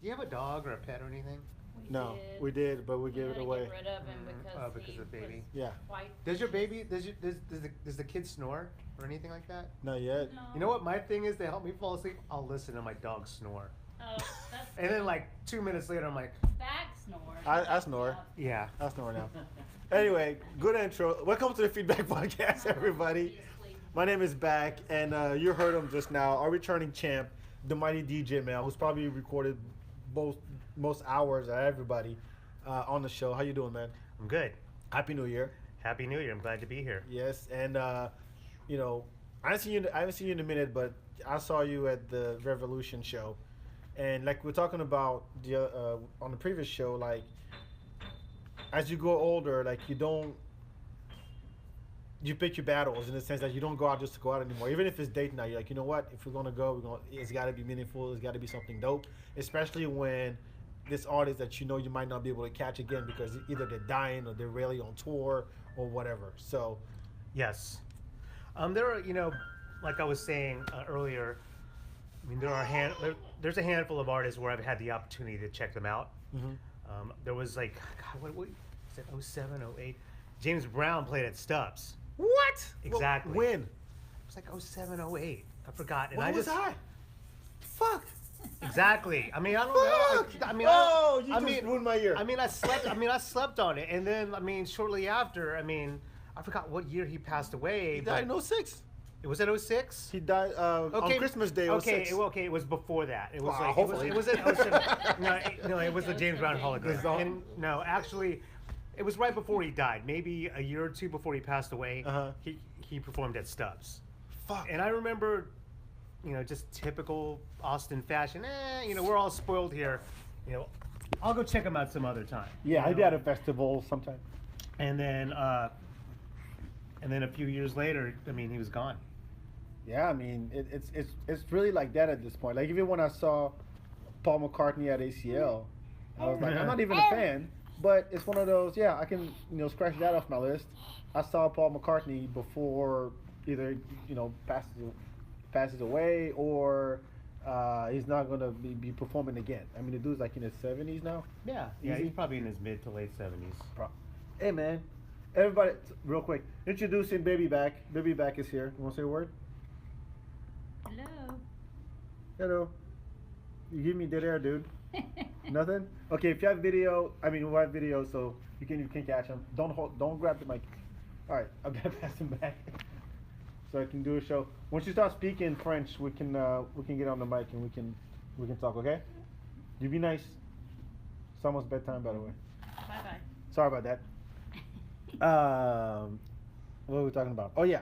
Do you have a dog or a pet or anything? No, we did, but we We gave had it to away. get rid of him Oh, because because he of the baby. was Yeah, quite Does your vicious. baby does the kid snore or anything like that? not yet. No. You know what my thing is to help me fall asleep? I'll listen to my dog snore. Oh, that's And then like 2 minutes later I'm like, back snores. I snore. yeah. I snore now. Anyway, good intro. Welcome to the FeedBak podcast, everybody. Obviously. My name is Back, and you heard him just now. Our returning champ, the mighty DJ Mel, who's probably recorded most hours of everybody on the show. How you doing, man? I'm good. Happy New Year. Happy New Year. I'm glad to be here. Yes, and you know, I haven't seen you in a minute, but I saw you at the Revolution show, and like we're talking about on the previous show, like as you grow older, like you pick your battles in the sense that you don't go out just to go out anymore. Even if it's date night, you're like, you know what? If we're gonna go, it's got to be meaningful. It's got to be something dope. Especially when this artist that you might not be able to catch again because either they're dying or they're really on tour or whatever. So, Yes. There are, like I was saying earlier, I mean, there's a handful of artists where I've had the opportunity to check them out. mhm. There was like, God, what was it, 07, 08? James Brown played at Stubbs. What? Exactly. Well, when? It was like 07, 08. I forgot. And Where I was just, I? Fuck. Exactly. I mean, I don't Fuck. know. I mean, oh, you I just mean, ruined my year. I mean, I slept on it, and then, I mean, shortly after, I mean, I forgot what year he passed away. he died in 06. Was it 06? He died on Christmas Day. Okay, 06. okay, it was before that. It was Wow, like hopefully. it was no, it was the James Brown hologram. And no, actually, it was right before he died. Maybe a year or two before he passed away. Uh-huh. He performed at Stubbs, Fuck. and I remember, just typical Austin fashion. We're all spoiled here. I'll go check him out some other time. Yeah, I you did know? at a festival sometime. And then a few years later, I mean, he was gone. Yeah, I mean, it's really like that at this point. Like even when I saw Paul McCartney at ACL, I was like, I'm not even a fan, but it's one of those. Yeah, I can scratch that off my list. I saw Paul McCartney before either passes away or he's not gonna be performing again. I mean, the dude's like in his 70s now. Yeah, Easy. he's probably in his mid to late 70s. Hey man, everybody, real quick, introducing Baby Back. Baby Back is here. You want to say a word? Hello. Hello. You give me dead air, dude. Nothing? Okay, if you have video, we have video, so you can catch him. Don't grab the mic. All right, I'll get pass him back, so I can do a show. Once you start speaking French, we can get on the mic and we can talk. Okay? You be nice. It's almost bedtime, by the way. Bye bye. Sorry about that. What were we talking about? Oh yeah,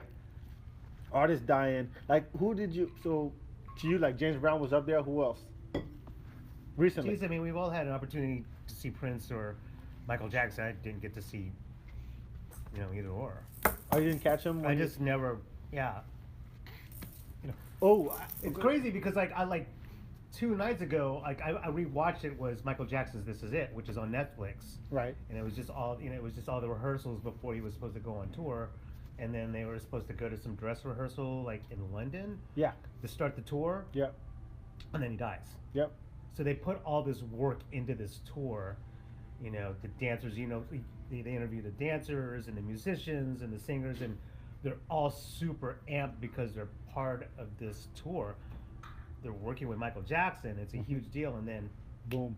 artists dying. Like who did you? So to you, like James Brown was up there. Who else? Recently. Geez, I mean, we've all had an opportunity to see Prince or Michael Jackson. I didn't get to see, either or. Oh, you didn't catch him? I just never, yeah. Oh, It's crazy because I 2 nights ago, I rewatched it was Michael Jackson's "This Is It," which is on Netflix, Right. and it was just all the rehearsals before he was supposed to go on tour, and then they were supposed to go to some dress rehearsal like in London Yeah. to start the tour, Yep. and then he dies. Yep. So they put all this work into this tour, the dancers, they interview the dancers and the musicians and the singers, and they're all super amped because they're part of this tour. They're working with Michael Jackson. It's a huge deal, and then Boom.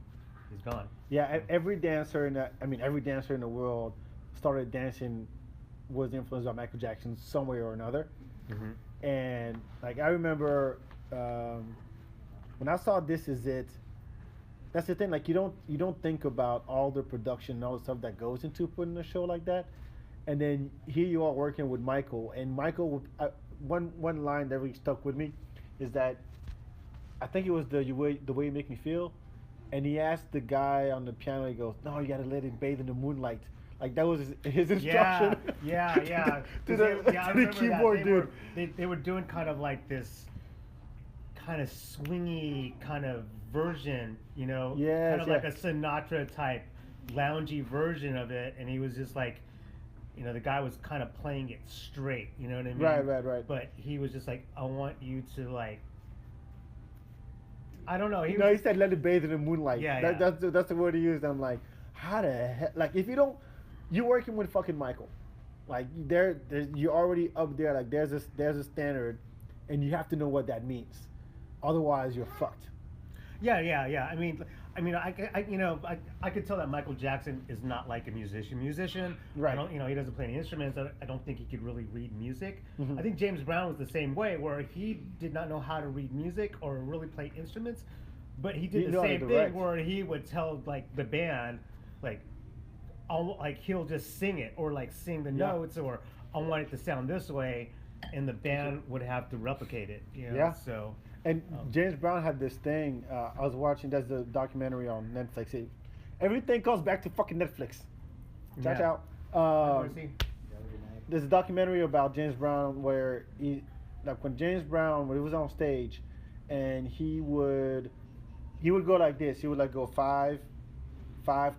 he's gone. Yeah. Every dancer every dancer in the world started dancing was influenced by Michael Jackson some way or another. Mm-hmm. And like I remember when I saw "This Is It." That's the thing. Like you don't think about all the production and all the stuff that goes into putting a show like that, and then here you are working with Michael. And Michael, one line that really stuck with me, is that I think it was the way you make me feel, and he asked the guy on the piano. He goes, "No, you gotta let it bathe in the moonlight." Like that was his instruction. Yeah. to 'Cause the, I to the remember keyboard that. dude. They were doing kind of like this kind of swingy kind of version, Yes, kind of like a Sinatra type loungy version of it, and he was just like, the guy was kind of playing it straight, you know what I mean? Right. But he was just like, I want you to like I don't know. You know, he said, "Let it bathe in the moonlight." Yeah, That, yeah. that's the word he used. I'm like, how the heck? Like, if you don't, you're working with fucking Michael. Like, you're already up there. Like, there's a standard, and you have to know what that means. Otherwise, you're fucked. Yeah. I could tell that Michael Jackson is not like a musician. Right. I don't, he doesn't play any instruments. I don't think he could really read music. Mhm. I think James Brown was the same way, where he did not know how to read music or really play instruments, but he He did knew the how to same direct. thing where he would tell like the band, like, like he'll just sing it or like sing the Yeah. notes or I want it to sound this way, and the band would have to replicate it. Yeah. So. And James Brown had this thing. I was watching. There's a documentary on Netflix. Everything comes back to fucking Netflix. Check Yeah. out. Where's he? There's a documentary about James Brown where when James Brown, when he was on stage, and he would go like this. He would like go 5,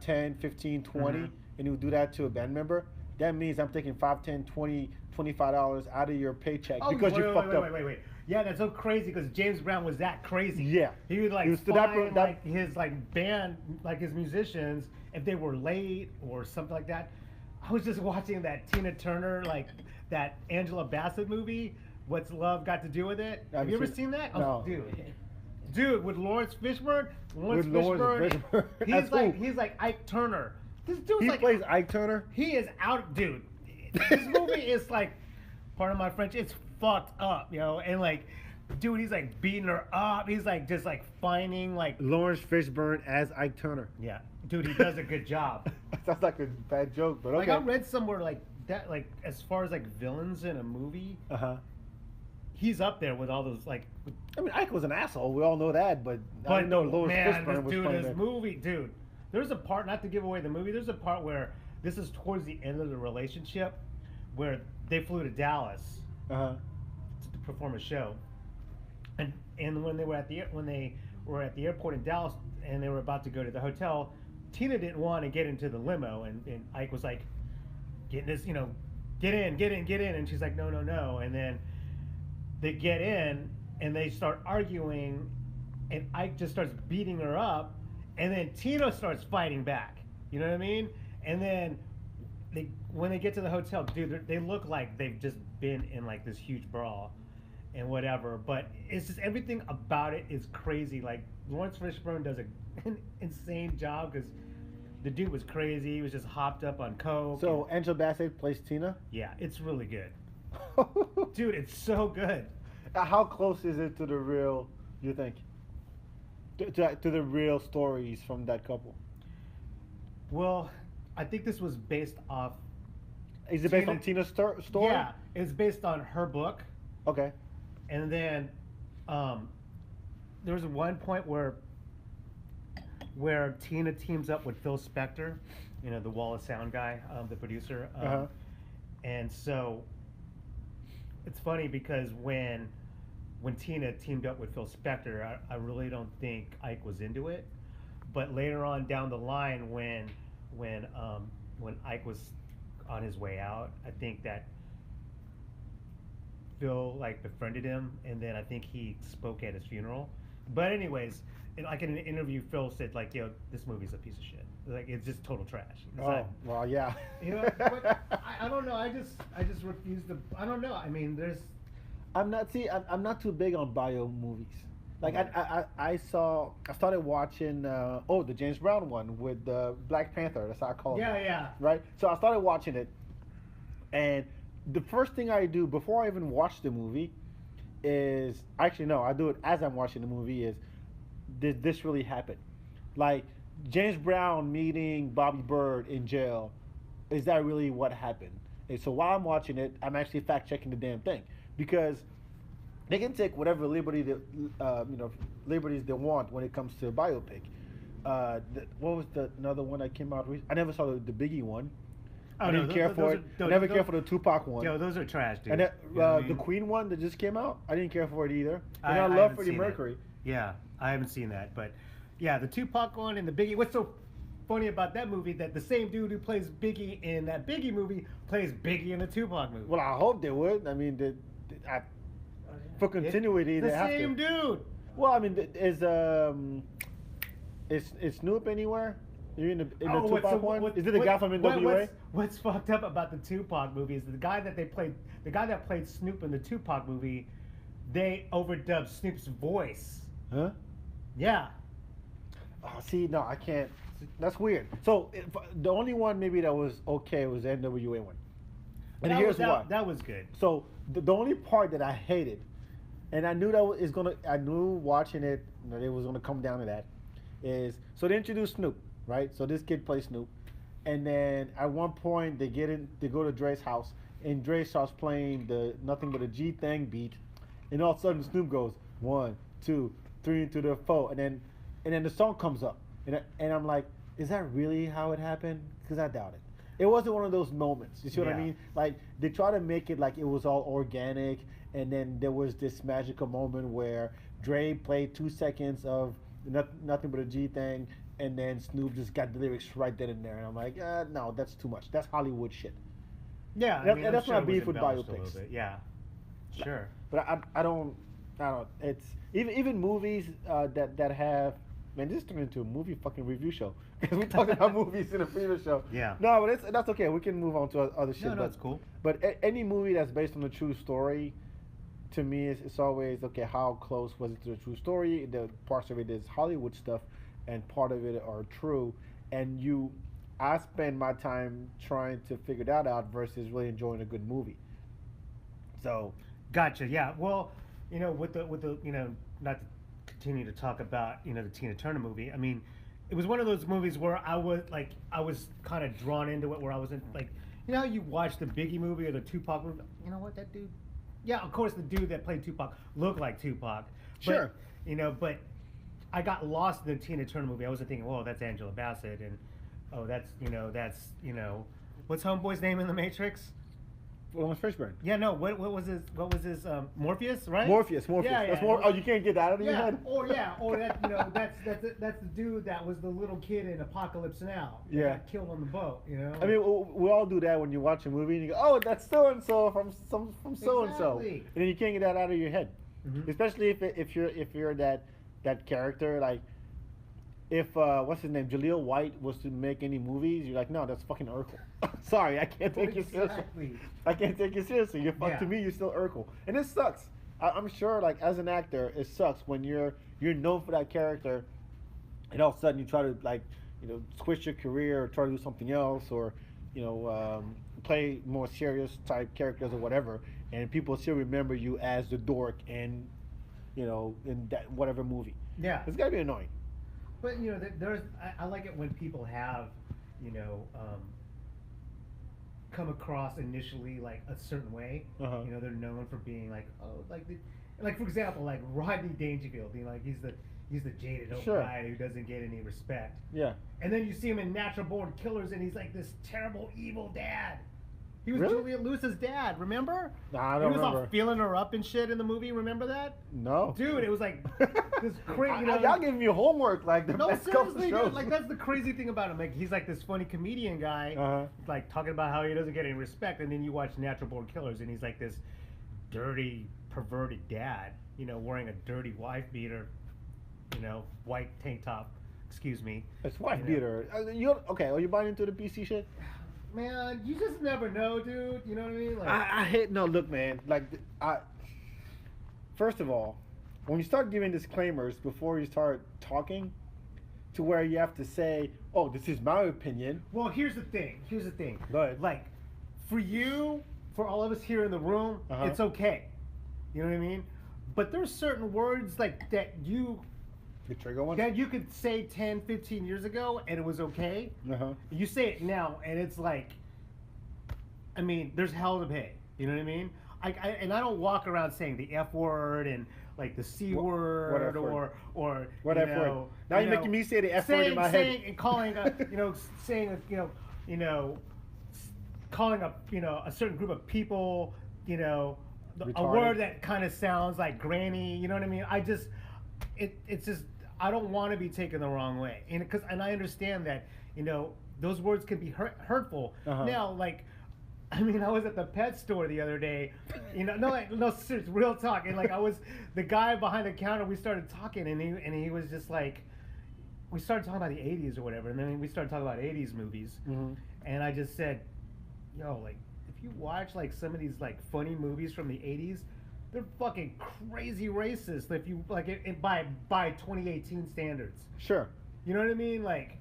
10, 15, 20, Mhm. and he would do that to a band member. That means I'm taking 5, 10, 20, $25 out of your paycheck because you fucked up. Wait. Yeah, that's so crazy because James Brown was that crazy. Yeah. He would like He was to that find that- like his like band, like his musicians, if they were late or something like that. I was just watching that Tina Turner, like that Angela Bassett movie. What's Love Got to Do with It? Have you ever seen that? No. Oh, dude, with Lawrence Fishburne. With Lawrence Fishburne. As who? he's like Ike Turner. This dude's He like plays Ike Turner. he is out, dude. This movie is like, pardon my French, it's fucked up, and like, dude, he's like beating her up. He's like just like finding like, Lawrence Fishburne as Ike Turner. yeah, dude, he does a good job. Sounds like a bad joke, but Like okay. I read somewhere like that, like as far as like villains in a movie, Uh-huh. he's up there with all those like. I mean, Ike was an asshole. We all know that, but I didn't know Lawrence man, Fishburne was playing this that. movie, dude. There's a part, not to give away the movie. There's a part where this is towards the end of the relationship, where they flew to Dallas Uh-huh. to perform a show, and when they were at the airport in Dallas and they were about to go to the hotel, Tina didn't want to get into the limo, and Ike was like, get in, and she's like, no, and then they get in and they start arguing, and Ike just starts beating her up, and then Tina starts fighting back. You know what I mean? And then when they get to the hotel, dude, they look like they've just been in like this huge brawl and whatever. But it's just everything about it is crazy. Like Lawrence Fishburne does an insane job because the dude was crazy. He was just hopped up on coke. So Angela Bassett plays Tina. Yeah, it's really good, dude. It's so good. How close is it to the real? You think? To the real stories from that couple? Well, I think this was based off. Is it based on Tina's story? Yeah, it's based on her book. Okay. And then there was one point where Tina teams up with Phil Spector, the Wall of Sound guy, the producer. Uh-huh. And so it's funny because when Tina teamed up with Phil Spector, I really don't think Ike was into it. But later on down the line, when Ike was on his way out, I think that Phil like befriended him, and then I think he spoke at his funeral. But anyways, like in an interview, Phil said like, this movie's a piece of shit. Like it's just total trash. It's not- well, yeah. but I don't know. I just refuse to. I don't know. I mean, there's. I'm not too big on bio movies. Like I started watching the James Brown one with Black Panther. That's how I call it. Yeah. Right. So I started watching it, and the first thing I do before I even watch the movie is actually no, I do it as I'm watching the movie. Is did this really happen? Like James Brown meeting Bobby Bird in jail. Is that really what happened? And so while I'm watching it, I'm actually fact checking the damn thing because they can take whatever liberties they want when it comes to a biopic. What was another one that came out? I never saw the Biggie one. Oh, I didn't care for it. I never cared for the Tupac one. Yo, those are trash, dude. And You know what I the mean? Queen one that just came out, I didn't care for it either. And I I love haven't Freddie seen it. Mercury. Yeah, I haven't seen that, but yeah, the Tupac one and the Biggie. What's so funny about that movie that the same dude who plays Biggie in that Biggie movie plays Biggie in the Tupac movie. Well, I hope they would. I mean, for continuity, the they have same to. dude. Well, I mean, is Snoop anywhere? Are you in the Oh, Tupac one? Is it the guy from NWA? What's fucked up about the Tupac movie is the guy that played Snoop in the Tupac movie, they overdubbed Snoop's voice. Huh? Yeah. Oh, see, no, I can't. That's weird. So the only one maybe that was okay was the NWA one. And here's why. That was good. So the only part that I hated, and I knew I knew watching it that it was gonna come down to that, is so they introduced Snoop, right? So this kid plays Snoop, and then at one point they go to Dre's house, and Dre starts playing the Nothing But a G Thing beat, and all of a sudden Snoop goes 1, 2, 3 into the 4, and then the song comes up, and I'm like, is that really how it happened? Because I doubt it. It wasn't one of those moments. You see what I mean? Like they try to make it like it was all organic, and then there was this magical moment where Dre played 2 seconds of Nothing But a G Thing, and then Snoop just got the lyrics right then and there, and I'm like, no, that's too much. That's Hollywood shit. Yeah, I mean, and that's sure my it was beef with embellished a biopics. little bit. Yeah, sure. But I don't. It's even movies that have. Man, this turned into a movie fucking review show because we talked about movies in a previous show. Yeah. No, but that's okay. We can move on to other shit. No, but it's cool. But any movie that's based on a true story, to me, it's always okay. How close was it to the true story? The parts of it is Hollywood stuff, and part of it are true. And I spend my time trying to figure that out versus really enjoying a good movie. So. Gotcha. Yeah. Well, with the not to continue to talk about the Tina Turner movie. I mean, it was one of those movies where I was kind of drawn into it, where I wasn't like, how you watch the Biggie movie or the Tupac movie. You know what, that dude? Yeah, of course, the dude that played Tupac looked like Tupac. Sure. But, but I got lost in the Tina Turner movie. I wasn't thinking, oh, that's Angela Bassett, and oh, that's what's Homeboy's name in The Matrix? Lawrence Fishburne. Yeah, no. What was his Morpheus, right? Morpheus. Yeah. That's more. Oh, you can't get that out of your head. Or that's the dude that was the little kid in Apocalypse Now. Yeah. Got killed on the boat. I mean, we all do that when you watch a movie and you go, oh, that's so and so from so and so, and then you can't get that out of your head. Mm-hmm. Especially if you're that character, like if what's his name, Jaleel White was to make any movies, you're like, no, that's fucking Urkel. Sorry, I can't take you seriously. I can't take you seriously. To me, you're still Urkel, and it sucks. I'm sure, like as an actor, it sucks when you're known for that character, and all of a sudden you try to switch your career or try to do something else, or play more serious type characters or whatever, and people still remember you as the dork in that whatever movie. Yeah, it's gotta be annoying. But I like it when people have come across initially like a certain way. Uh-huh. They're known for being like, oh, like for example, like Rodney Dangerfield being like he's the jaded old guy who doesn't get any respect. Yeah. And then you see him in Natural Born Killers, and he's like this terrible evil dad. He was really? Juliette Lewis's dad, remember? Nah, I don't remember. He was all feeling her up and shit in the movie, remember that? No. Dude, it was like this crazy. Y'all giving me homework like the best couple seriously, shows. dude. Like that's the crazy thing about him. Like he's like this funny comedian guy, like talking about how he doesn't get any respect, and then you watch Natural Born Killers, and he's like this dirty, perverted dad, wearing a dirty wife beater, white tank top. Excuse me. It's wife beater. Okay? Are you buying into the PC shit? Man, you just never know, dude. You know what I mean? Like, I hate. No, look, man. Like, first of all, when you start giving disclaimers before you start talking, to where you have to say, "Oh, this is my opinion." Well, here's the thing. Go ahead. Like, for all of us here in the room, it's okay. You know what I mean? But there's certain words like that the trigger one? that you could say 10, 15 years ago and it was okay. You say it now and it's like, I mean, there's hell to pay. You know what I mean? And I don't walk around saying the F word and like the C word or what F word? Now you're making me say the F word in my head. And calling calling a certain group of people, a word that kind of sounds like granny. You know what I mean? It's just I don't want to be taken the wrong way, and I understand that those words can be hurtful. Now, like I mean, I was at the pet store the other day, no, serious, real talk, and like the guy behind the counter. We started talking, and he was just like, we started talking about the '80s or whatever, and then we started talking about '80s movies, and I just said, yo, like, if you watch like some of these like funny movies from the '80s, they're fucking crazy racist. If you like it by 2018 standards, Sure. you know what I mean, like,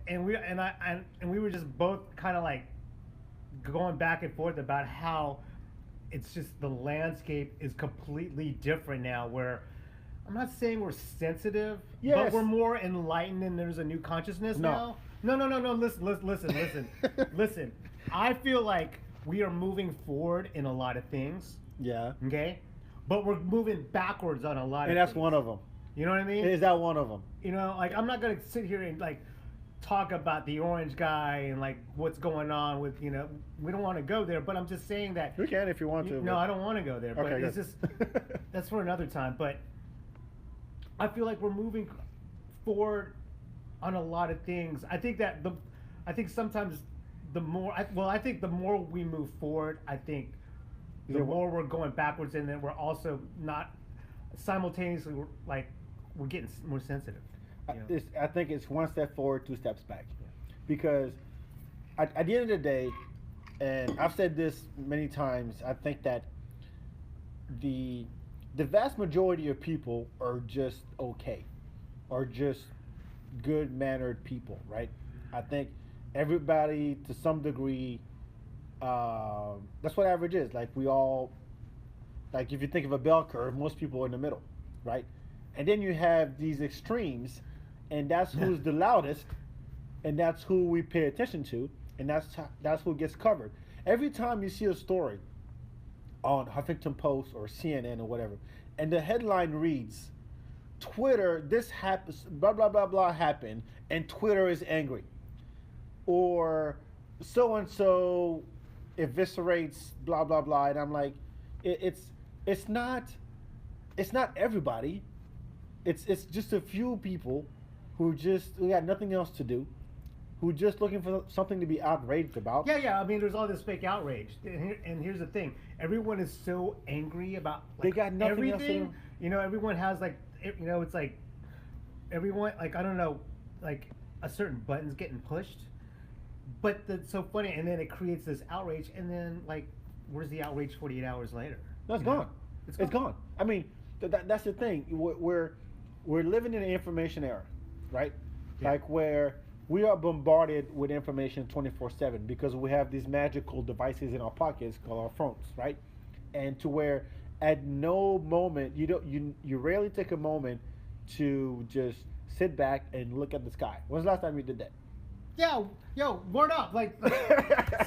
and we were just both kind of like going back and forth about how it's just the landscape is completely different now, where I'm not saying we're sensitive, Yes. but we're more enlightened and there's a new consciousness No. now. No, listen. I feel like we are moving forward in a lot of things, Yeah. okay, but we're moving backwards on a lot And of that's things. one of them. You know what I mean? Is that one of them? You know, like, I'm not gonna sit here and like talk about the orange guy and like what's going on with, we don't want to go there, but I'm just saying that. You can if you want to. No, I don't want to go there, but Okay, it's good. just that's for another time. But I feel like we're moving forward on a lot of things. I think sometimes the more we move forward, I think the more we're going backwards, and then we're also not simultaneously, we're getting more sensitive. I think it's one step forward, two steps back, because at the end of the day, and I've said this many times, I think that the vast majority of people are just okay, or just good mannered people, right? I think everybody to some degree, that's what average is. Like, we all, like, if you think of a bell curve, most people are in the middle, right? And then you have these extremes, and that's who's the loudest, and that's who we pay attention to, and that's who gets covered. Every time you see a story on Huffington Post or CNN or whatever, and the headline reads, Twitter, this happens, blah, blah, blah, blah happened, and Twitter is angry. Or so-and-so eviscerates, blah, blah, blah, and I'm like, it's not everybody. It's just a few people who got nothing else to do, who just looking for something to be outraged about. Yeah. I mean, there's all this fake outrage, and here's the thing: everyone is so angry about They got nothing else to everything. do. Everyone has like, it's like everyone, like, I don't know, like a certain button's getting pushed, but that's so funny, and then it creates this outrage, and then like, where's the outrage 48 hours later? No, it's gone. It's gone. I mean, that's the thing. We're living in an information era, right? Yeah. Like, where we are bombarded with information 24/7 because we have these magical devices in our pockets called our phones, right? And to where at no moment you rarely take a moment to just sit back and look at the sky. When's the last time you did that? Yeah, yo, word up, like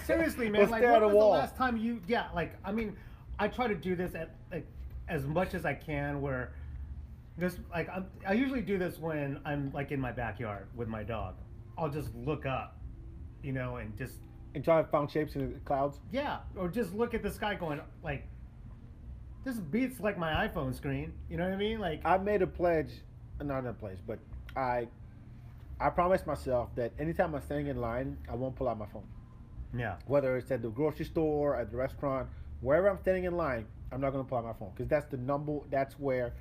seriously, man. Let's Like, stare at when a was the wall. last time you? Yeah, like, I mean, I try to do this at like as much as I can. Where this, like, I usually do this when I'm like in my backyard with my dog. I'll just look up, and just And try to find shapes in the clouds. or just look at the sky, going like, this beats like my iPhone screen. You know what I mean? Like, I made a pledge, not a pledge, but I promised myself that anytime I'm standing in line, I won't pull out my phone. yeah, Whether it's at the grocery store, at the restaurant, wherever I'm standing in line, I'm not going to pull out my phone, because that's where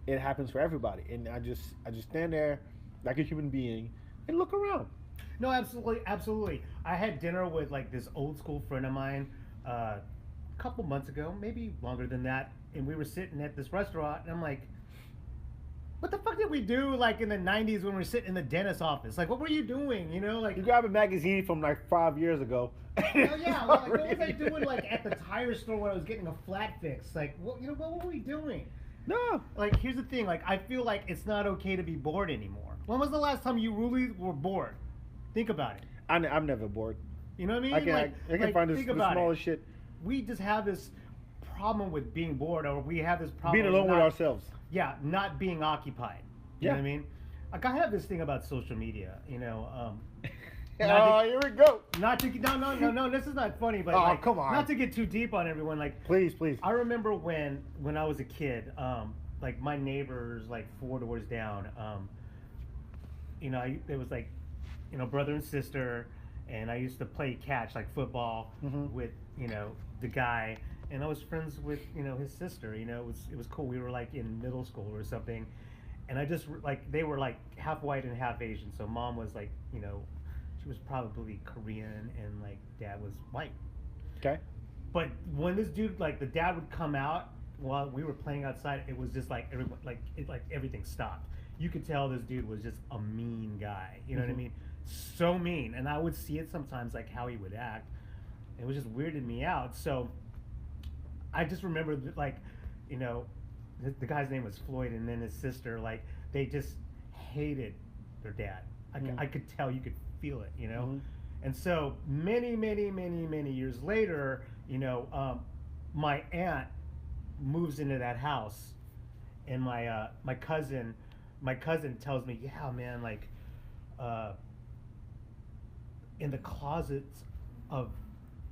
it happens for everybody. And I just stand there like a human being and look around. no, absolutely. I had dinner with like this old school friend of mine a couple months ago, maybe longer than that, and we were sitting at this restaurant, and I'm like, what the fuck did we do like in the 90s when we were sitting in the dentist's office? Like, what were you doing? Like, You grab a magazine from like 5 years ago. oh yeah, like, what was I doing like at the tire store when I was getting a flat fix? Like, what were we doing? No. Like, here's the thing, like, I feel like it's not okay to be bored anymore. When was the last time you really were bored? Think about it. I'm never bored. You know what I mean? I can find the think about smallest it. shit. We just have this problem with being bored, or we have this problem Being alone with not- ourselves. Yeah, not being occupied. You know Yeah. what I mean? Like, I have this thing about social media, Oh, here we go. Not to no, this is not funny, but Oh, like, come on. not to get too deep on everyone. Like, Please. I remember when I was a kid, like my neighbors, like 4 doors down, it was like, brother and sister, and I used to play catch, like football, Mhm. with the guy, and I was friends with his sister. It was cool. We were like in middle school or something, and I just like they were like half white and half Asian. So mom was like she was probably Korean, and like dad was white. Okay. But when this dude, like the dad would come out while we were playing outside, it was just like everyone, like everything stopped. You could tell this dude was just a mean guy. You know what I Mhm. mean? So mean, and I would see it sometimes, like how he would act. It was just weirding me out. So I just remember, like, you know, the guy's name was Floyd, and then his sister, like, they just hated their dad. I could tell, you could feel it, Mhm. And so many, many, many, many years later, my aunt moves into that house, and my cousin tells me, yeah, man, like, uh, in the closets of,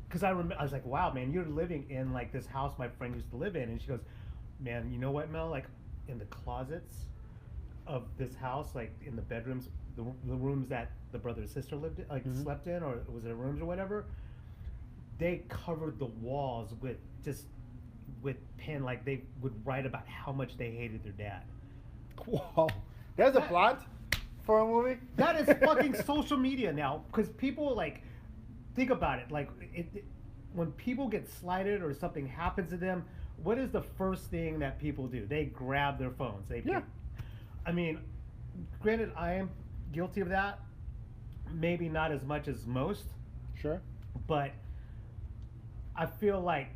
because I was like, wow, man, you're living in like this house my friend used to live in, and she goes, man, you know what, Mel, like in the closets of this house, like in the bedrooms, the rooms that the brother and sister lived in, like Mhm. slept in, or was it rooms or whatever, they covered the walls with pen, like they would write about how much they hated their dad. Whoa. There's a That- plot for a movie. That is fucking social media now, because people like think about it. Like when people get slighted or something happens to them, what is the first thing that people do? They grab their phones. Yeah. I mean, granted, I am guilty of that. Maybe not as much as most, Sure. but I feel like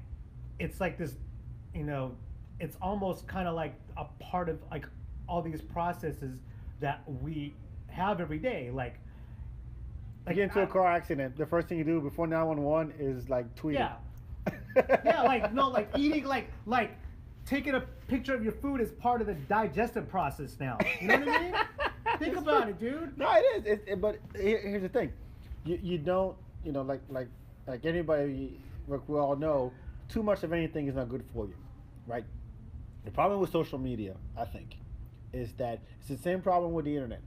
it's like this, it's almost kind of like a part of like all these processes that we have every day. Like You get into a car accident, the first thing you do before 911 is like tweet. Yeah. Yeah, like no, like eating, like taking a picture of your food is part of the digestive process now. You know what I mean? Think about it, dude. No, it is. But here's the thing, you don't, like anybody, like we all know, too much of anything is not good for you, right? The problem with social media, I think, is that it's the same problem with the internet.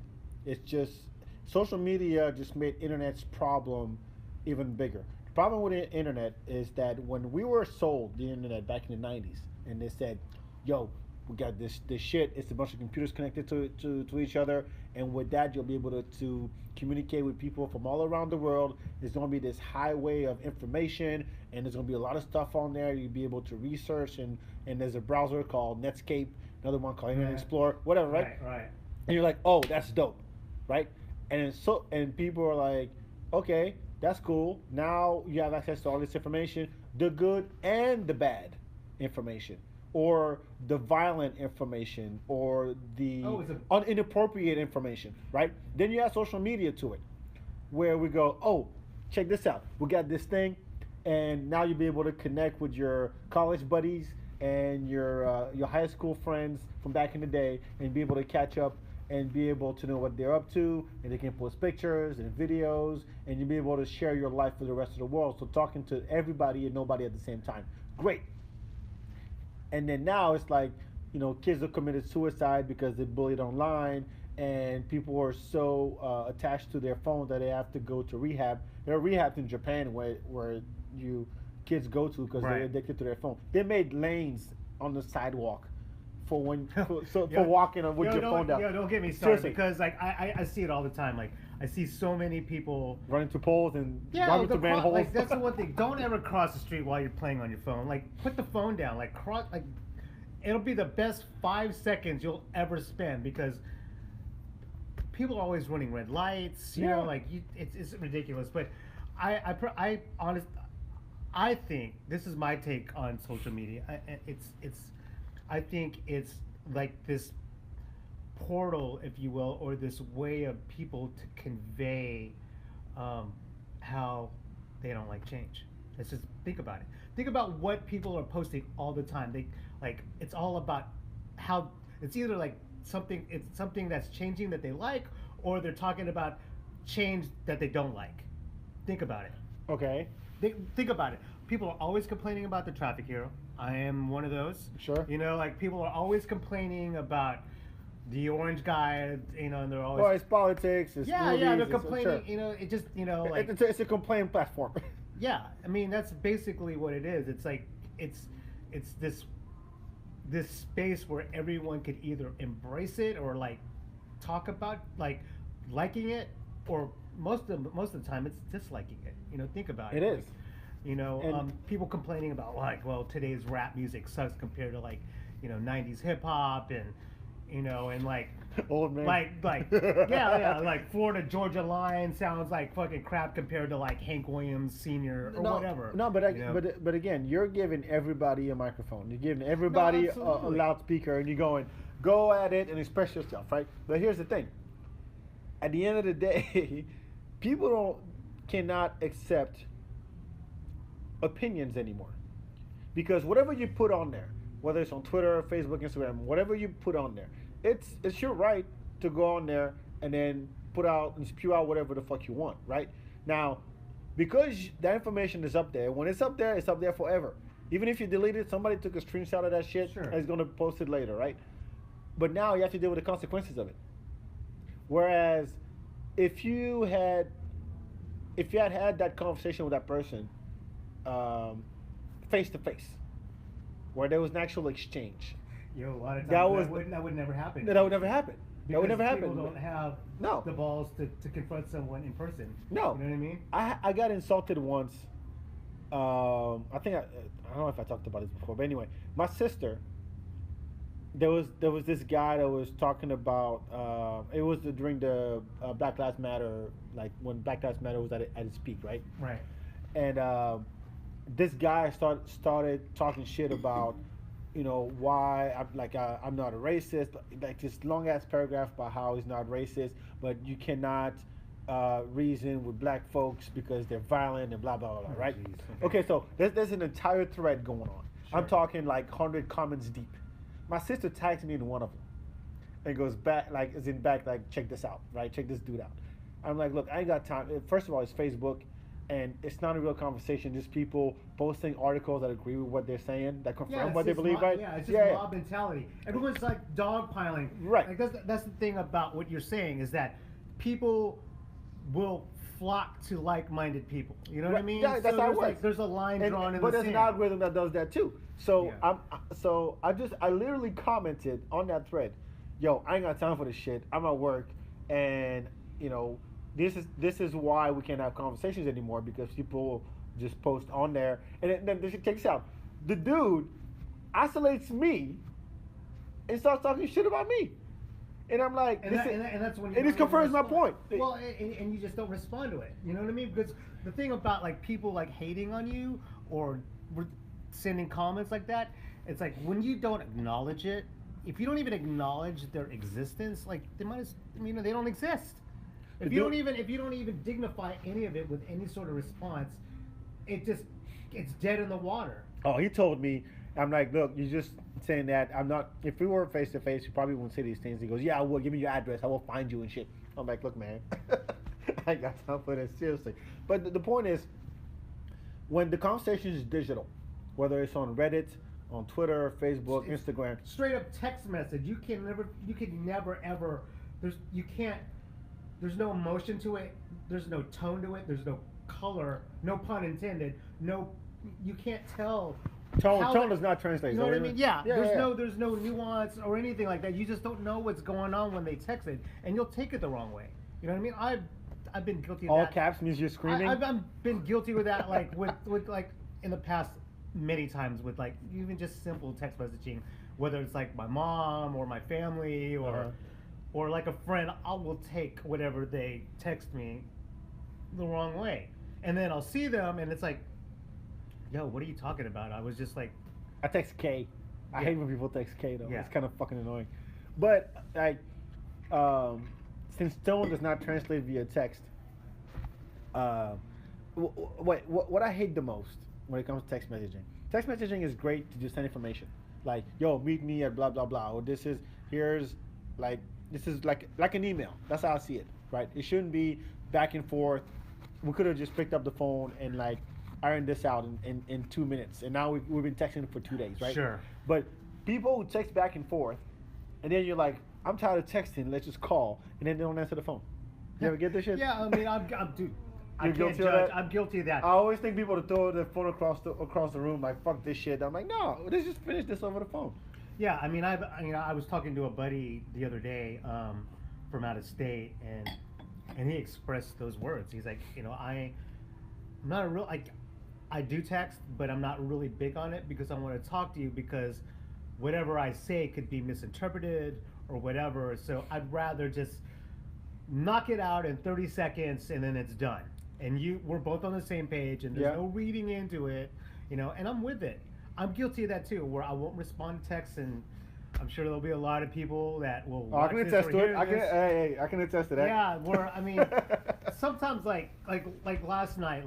It's just social media just made internet's problem even bigger. The problem with the internet is that when we were sold the internet back in the 90s, and they said, yo, we got this shit, it's a bunch of computers connected to each other, and with that you'll be able to communicate with people from all around the world. There's going to be this highway of information, and there's going to be a lot of stuff on there you'll be able to research, and there's a browser called Netscape, another one called Internet Explorer, whatever, right? Right. And you're like, oh, that's dope, right? And people are like, okay, that's cool. Now you have access to all this information, the good and the bad information, or the violent information, or the inappropriate information, right? Then you add social media to it, where we go, oh, check this out. We got this thing, and now you'll be able to connect with your college buddies and your high school friends from back in the day, and be able to catch up and be able to know what they're up to, and they can post pictures and videos, and you'll be able to share your life with the rest of the world. So talking to everybody and nobody at the same time. Great. And then now it's like, kids have committed suicide because they're bullied online, and people are so attached to their phone that they have to go to rehab. There are rehabs in Japan where kids go to because they're addicted to their phone. They made lanes on the sidewalk for walking with your phone down. Yo, don't get me started. Seriously. Because like I see it all the time. Like I see so many people running to poles and running to manholes. Like that's the one thing. Don't ever cross the street while you're playing on your phone. Like put the phone down. Like it'll be the best 5 seconds you'll ever spend, because people are always running red lights. You know, like it's ridiculous. But I think this is my take on social media. I think it's like this portal, if you will, or this way of people to convey how they don't like change. Let's just think about it. Think about what people are posting all the time. It's all about how it's either like something that's changing that they like, or they're talking about change that they don't like. Think about it. Okay. Think about it. People are always complaining about the traffic here. I am one of those. Sure. Like people are always complaining about the orange guy, you know, and they're always Well, it's politics. It's yeah, movies, they're it's- complaining. sure. You know, it just like It's a complaint platform. yeah. I mean, that's basically what it is. It's like it's this space where everyone could either embrace it or like talk about like liking it, or most of the time it's disliking it. You know, think about it. It Like, is. you know, And- people complaining about like, well, today's rap music sucks compared to like, you know, '90s hip hop and, you know, and like, Old man. like yeah, like Florida Georgia Line sounds like fucking crap compared to like Hank Williams Sr. or whatever. No, but you know? but again, you're giving everybody a microphone. You're giving everybody a absolutely. loudspeaker, and you're going, go at it and express yourself, right? But here's the thing. At the end of the day, people cannot accept opinions anymore, because whatever you put on there, whether it's on Twitter, Facebook, Instagram, whatever you put on there, it's your right to go on there and then put out and spew out whatever the fuck you want, right? Now, because that information is up there, when it's up there forever. Even if you delete it, somebody took a screenshot of that shit Sure. and is going to post it later, right? But now you have to deal with the consequences of it. Whereas if you had had that conversation with that person face to face, where there was an actual exchange, Yo, a lot of times that that would never happen. that would never happen. That would Because never people happen. don't have No. the balls to confront someone in person. No. You know what I mean? I got insulted once. I think I don't know if I talked about this before, but anyway, my sister. There was this guy that was talking about. It was during the Black Lives Matter, like when Black Lives Matter was at its peak, right? Right. And this guy started talking shit about, you know, why I'm not a racist, like this long ass paragraph about how he's not racist, but you cannot reason with black folks because they're violent and blah blah blah, Oh, right? geez, Okay, so there's an entire thread going on. I'm Sure. talking like 100 comments deep. My sister tags me in one of them and goes back, like, is in back, like, check this out, right? Check this dude out. I'm like, look, I ain't got time. First of all, it's Facebook, and it's not a real conversation. Just people posting articles that agree with what they're saying, that confirm it's what they just believe, mob, right? Yeah, it's just mob mentality. Everyone's like dogpiling. Right. Like that's the thing about what you're saying is that people will flock to like-minded people. You know what I Right. mean? Yeah, that's so how it there's works. like there's a line drawn in but the there's sand. an algorithm that does that too. So Yeah. I literally commented on that thread, yo, I ain't got time for this shit. I'm at work, and you know, this is why we can't have conversations anymore, because people just post on there, and then this takes out. The dude isolates me and starts talking shit about me, and I'm like, And, and that's when you it just don't even confirms my respond. point. Well, and you just don't respond to it. You know what I mean? Because the thing about like people like hating on you or sending comments like that, it's like when you don't acknowledge it, if you don't even acknowledge their existence, like they might as you know they don't exist. If you don't even dignify any of it with any sort of response, it's dead in the water. Oh, he told me. I'm like, look, you're just saying that. I'm not. If we were face to face, you probably wouldn't say these things. He goes, yeah, I will. Give me your address. I will find you and shit. I'm like, look, man, I ain't got time for this, seriously. But the point is, when the conversation is digital, whether it's on Reddit, on Twitter, Facebook, It's Instagram, straight up text message. You can never ever. There's no emotion to it. There's no tone to it. There's no color. No pun intended. No, you can't tell. tone how tone it- does not translate. You know so what I mean? Yeah. There's yeah. there's no nuance or anything like that. You just don't know what's going on when they text it, and you'll take it the wrong way. You know what I mean? I've been guilty of All that. caps means you're screaming. I've been guilty with that, like with like in the past many times with like even just simple text messaging, whether it's like my mom or my family or Uh-huh. or like a friend. I will take whatever they text me the wrong way, and then I'll see them, and it's like, yo, what are you talking about? I was just like, I text K. I Yeah. hate when people text K though. Yeah. It's kind of fucking annoying. But like, since tone does not translate via text, what I hate the most when it comes to text messaging. Text messaging is great to just send information. Like, yo, meet me at blah blah blah. Or this is like an email. That's how I see it, right? It shouldn't be back and forth. We could have just picked up the phone and like ironed this out in 2 minutes, and now we've been texting for 2 days, right? Sure. But people who text back and forth, and then you're like, I'm tired of texting. Let's just call, and then they don't answer the phone. You ever get this shit? Yeah, I mean, dude. I You're can't guilty of judge. that? I'm guilty of that. I always think people to throw their phone across the room like fuck this shit. I'm like, no, let's just finish this over the phone. Yeah, I mean, I was talking to a buddy the other day from out of state, and he expressed those words. He's like, I'm not a real I do text, but I'm not really big on it because I want to talk to you because whatever I say could be misinterpreted or whatever. So I'd rather just knock it out in 30 seconds and then it's done. And we're both on the same page, and there's no reading into it, and I'm with it. I'm guilty of that too, where I won't respond to texts, and I'm sure there'll be a lot of people that will watch I can this attest or to it. hear I can attest to that. Yeah, where I mean, sometimes like last night,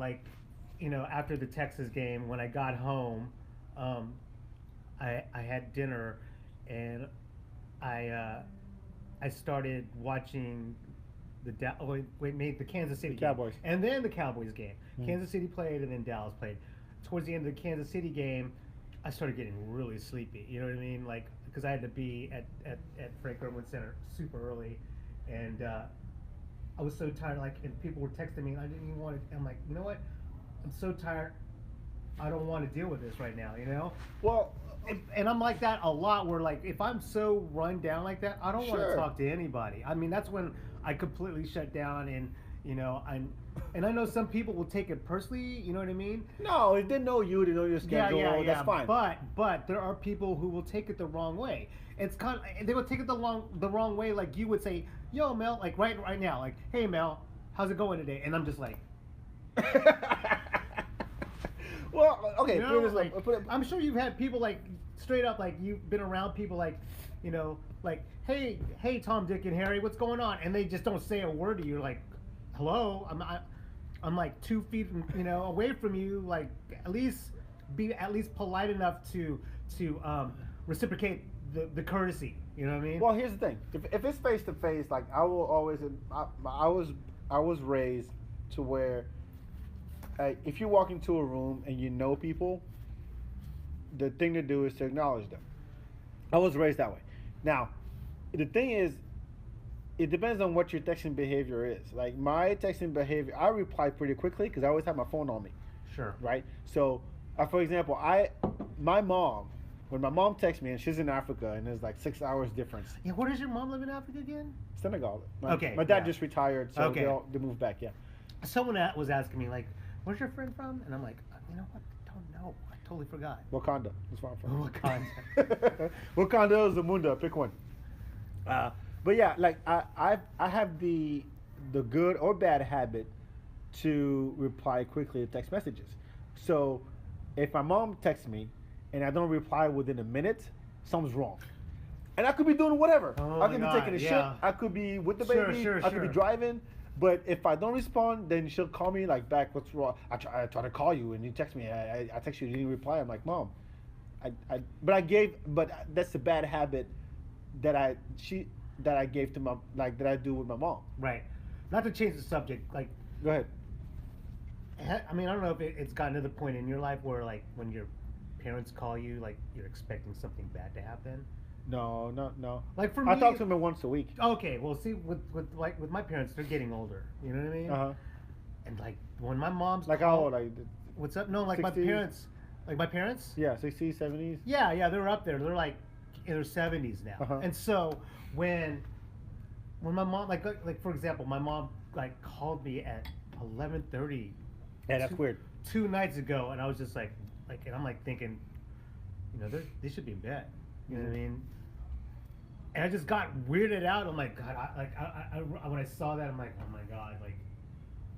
after the Texas game, when I got home, I had dinner, and I started watching the Kansas City game. Cowboys. And then the Cowboys game. Mm. Kansas City played, and then Dallas played. Towards the end of the Kansas City game, I started getting really sleepy. You know what I mean? Like, because I had to be at Frank Irwin Center super early, and I was so tired. Like, and people were texting me, and I didn't even want to. I'm like, you know what? I'm so tired. I don't want to deal with this right now. Well, and I'm like that a lot. Where like, if I'm so run down like that, I don't want to talk to anybody. I mean, that's when I completely shut down, and and I know some people will take it personally. You know what I mean? No, they didn't know you. They know your schedule. Yeah. That's fine. But there are people who will take it the wrong way. It's they will take it the wrong way. Like you would say, "Yo, Mel," like right now, like, "Hey, Mel, how's it going today?" And I'm just like. Well, okay. I'm sure you've had people like straight up like you've been around people like, like, hey, Tom, Dick, and Harry, what's going on? And they just don't say a word to you. Like, hello, I'm like 2 feet, away from you. Like, be polite enough to reciprocate the courtesy. You know what I mean? Well, here's the thing. If it's face to face, like I will always. I was raised to where. If you walk into a room and you know people, the thing to do is to acknowledge them. I was raised that way. Now, the thing is, it depends on what your texting behavior is. Like my texting behavior, I reply pretty quickly because I always have my phone on me. Sure. Right. So, for example, my mom, when my mom texts me and she's in Africa and there's like 6 hours difference. Yeah. Where does your mom live in Africa again? Senegal. Okay. My dad just retired, so they moved back. Yeah. Someone was asking me like, "Where's your friend from?" And I'm like, you know what? I don't know. I totally forgot. Wakanda. That's where I'm from. Wakanda. Wakanda or Zamunda. Pick one. But yeah, like I have the good or bad habit to reply quickly to text messages. So if my mom texts me and I don't reply within a minute, something's wrong. And I could be doing whatever. Oh I could be taking a yeah. shit. I could be with the baby. I could be driving. But if I don't respond, then she'll call me like back. What's wrong? I try to call you and you text me. I text you, you didn't reply. I'm like, Mom, but that's a bad habit that I gave to mom, like that I do with my mom. Right. Not to change the subject. Like, go ahead. I mean, I don't know if it's gotten to the point in your life where like when your parents call you, like you're expecting something bad to happen. No. Like for me, I talk to them once a week. Okay, well, see, with my parents, they're getting older. You know what I mean? Uh huh. And like when my mom's like how old? Like what's up? No, like 60s? my parents. Yeah, 60s, 70s. Yeah, they're up there. They're like in their 70s now. Uh-huh. And so when my mom like for example, my mom like called me at 11:30. Yeah, that's weird. 2 nights ago, and I was just like, and I'm like thinking, they should be in bed. You know what I mean? And I just got weirded out. I'm like, God, I when I saw that, I'm like, oh my God, like,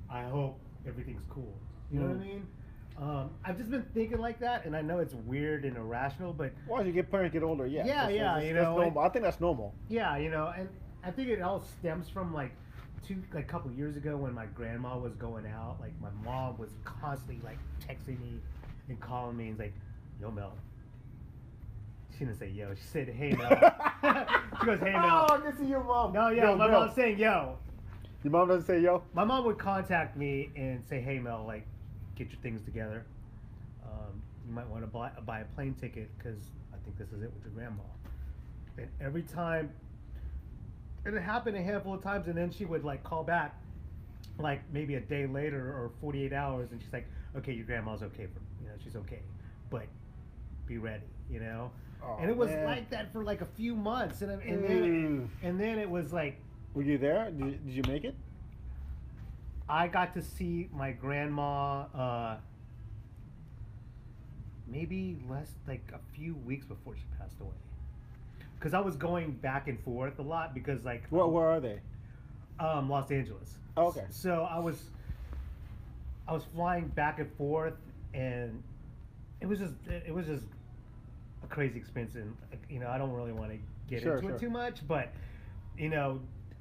I hope everything's cool. You know what I mean? I've just been thinking like that, and I know it's weird and irrational, but Well, as you parents get older, yeah. Yeah, that's normal. I think that's normal. yeah, and I think it all stems from like a couple years ago when my grandma was going out. Like my mom was constantly like texting me and calling me and like, "Yo, Mel." She didn't say yo. She said, "Hey, Mel." She goes, "Hey, Mel." Oh, this is your mom. No, yeah, my mom's saying yo. Your mom doesn't say yo? My mom would contact me and say, "Hey, Mel, like, get your things together. You might want to buy a plane ticket because I think this is it with your grandma." And every time And it happened a handful of times, and then she would like call back, like maybe a day later or 48 hours, and she's like, "Okay, your grandma's okay for she's okay, but be ready," Oh, And it was man. like that for like a few months, Mm. and then it was like Were you there? Did you make it? I got to see my grandma maybe less like a few weeks before she passed away. Because I was going back and forth a lot because like Where are they? Los Angeles. Oh, okay. So I was flying back and forth, and it was just a crazy experience, and I don't really want to get Sure, into sure. it too much, but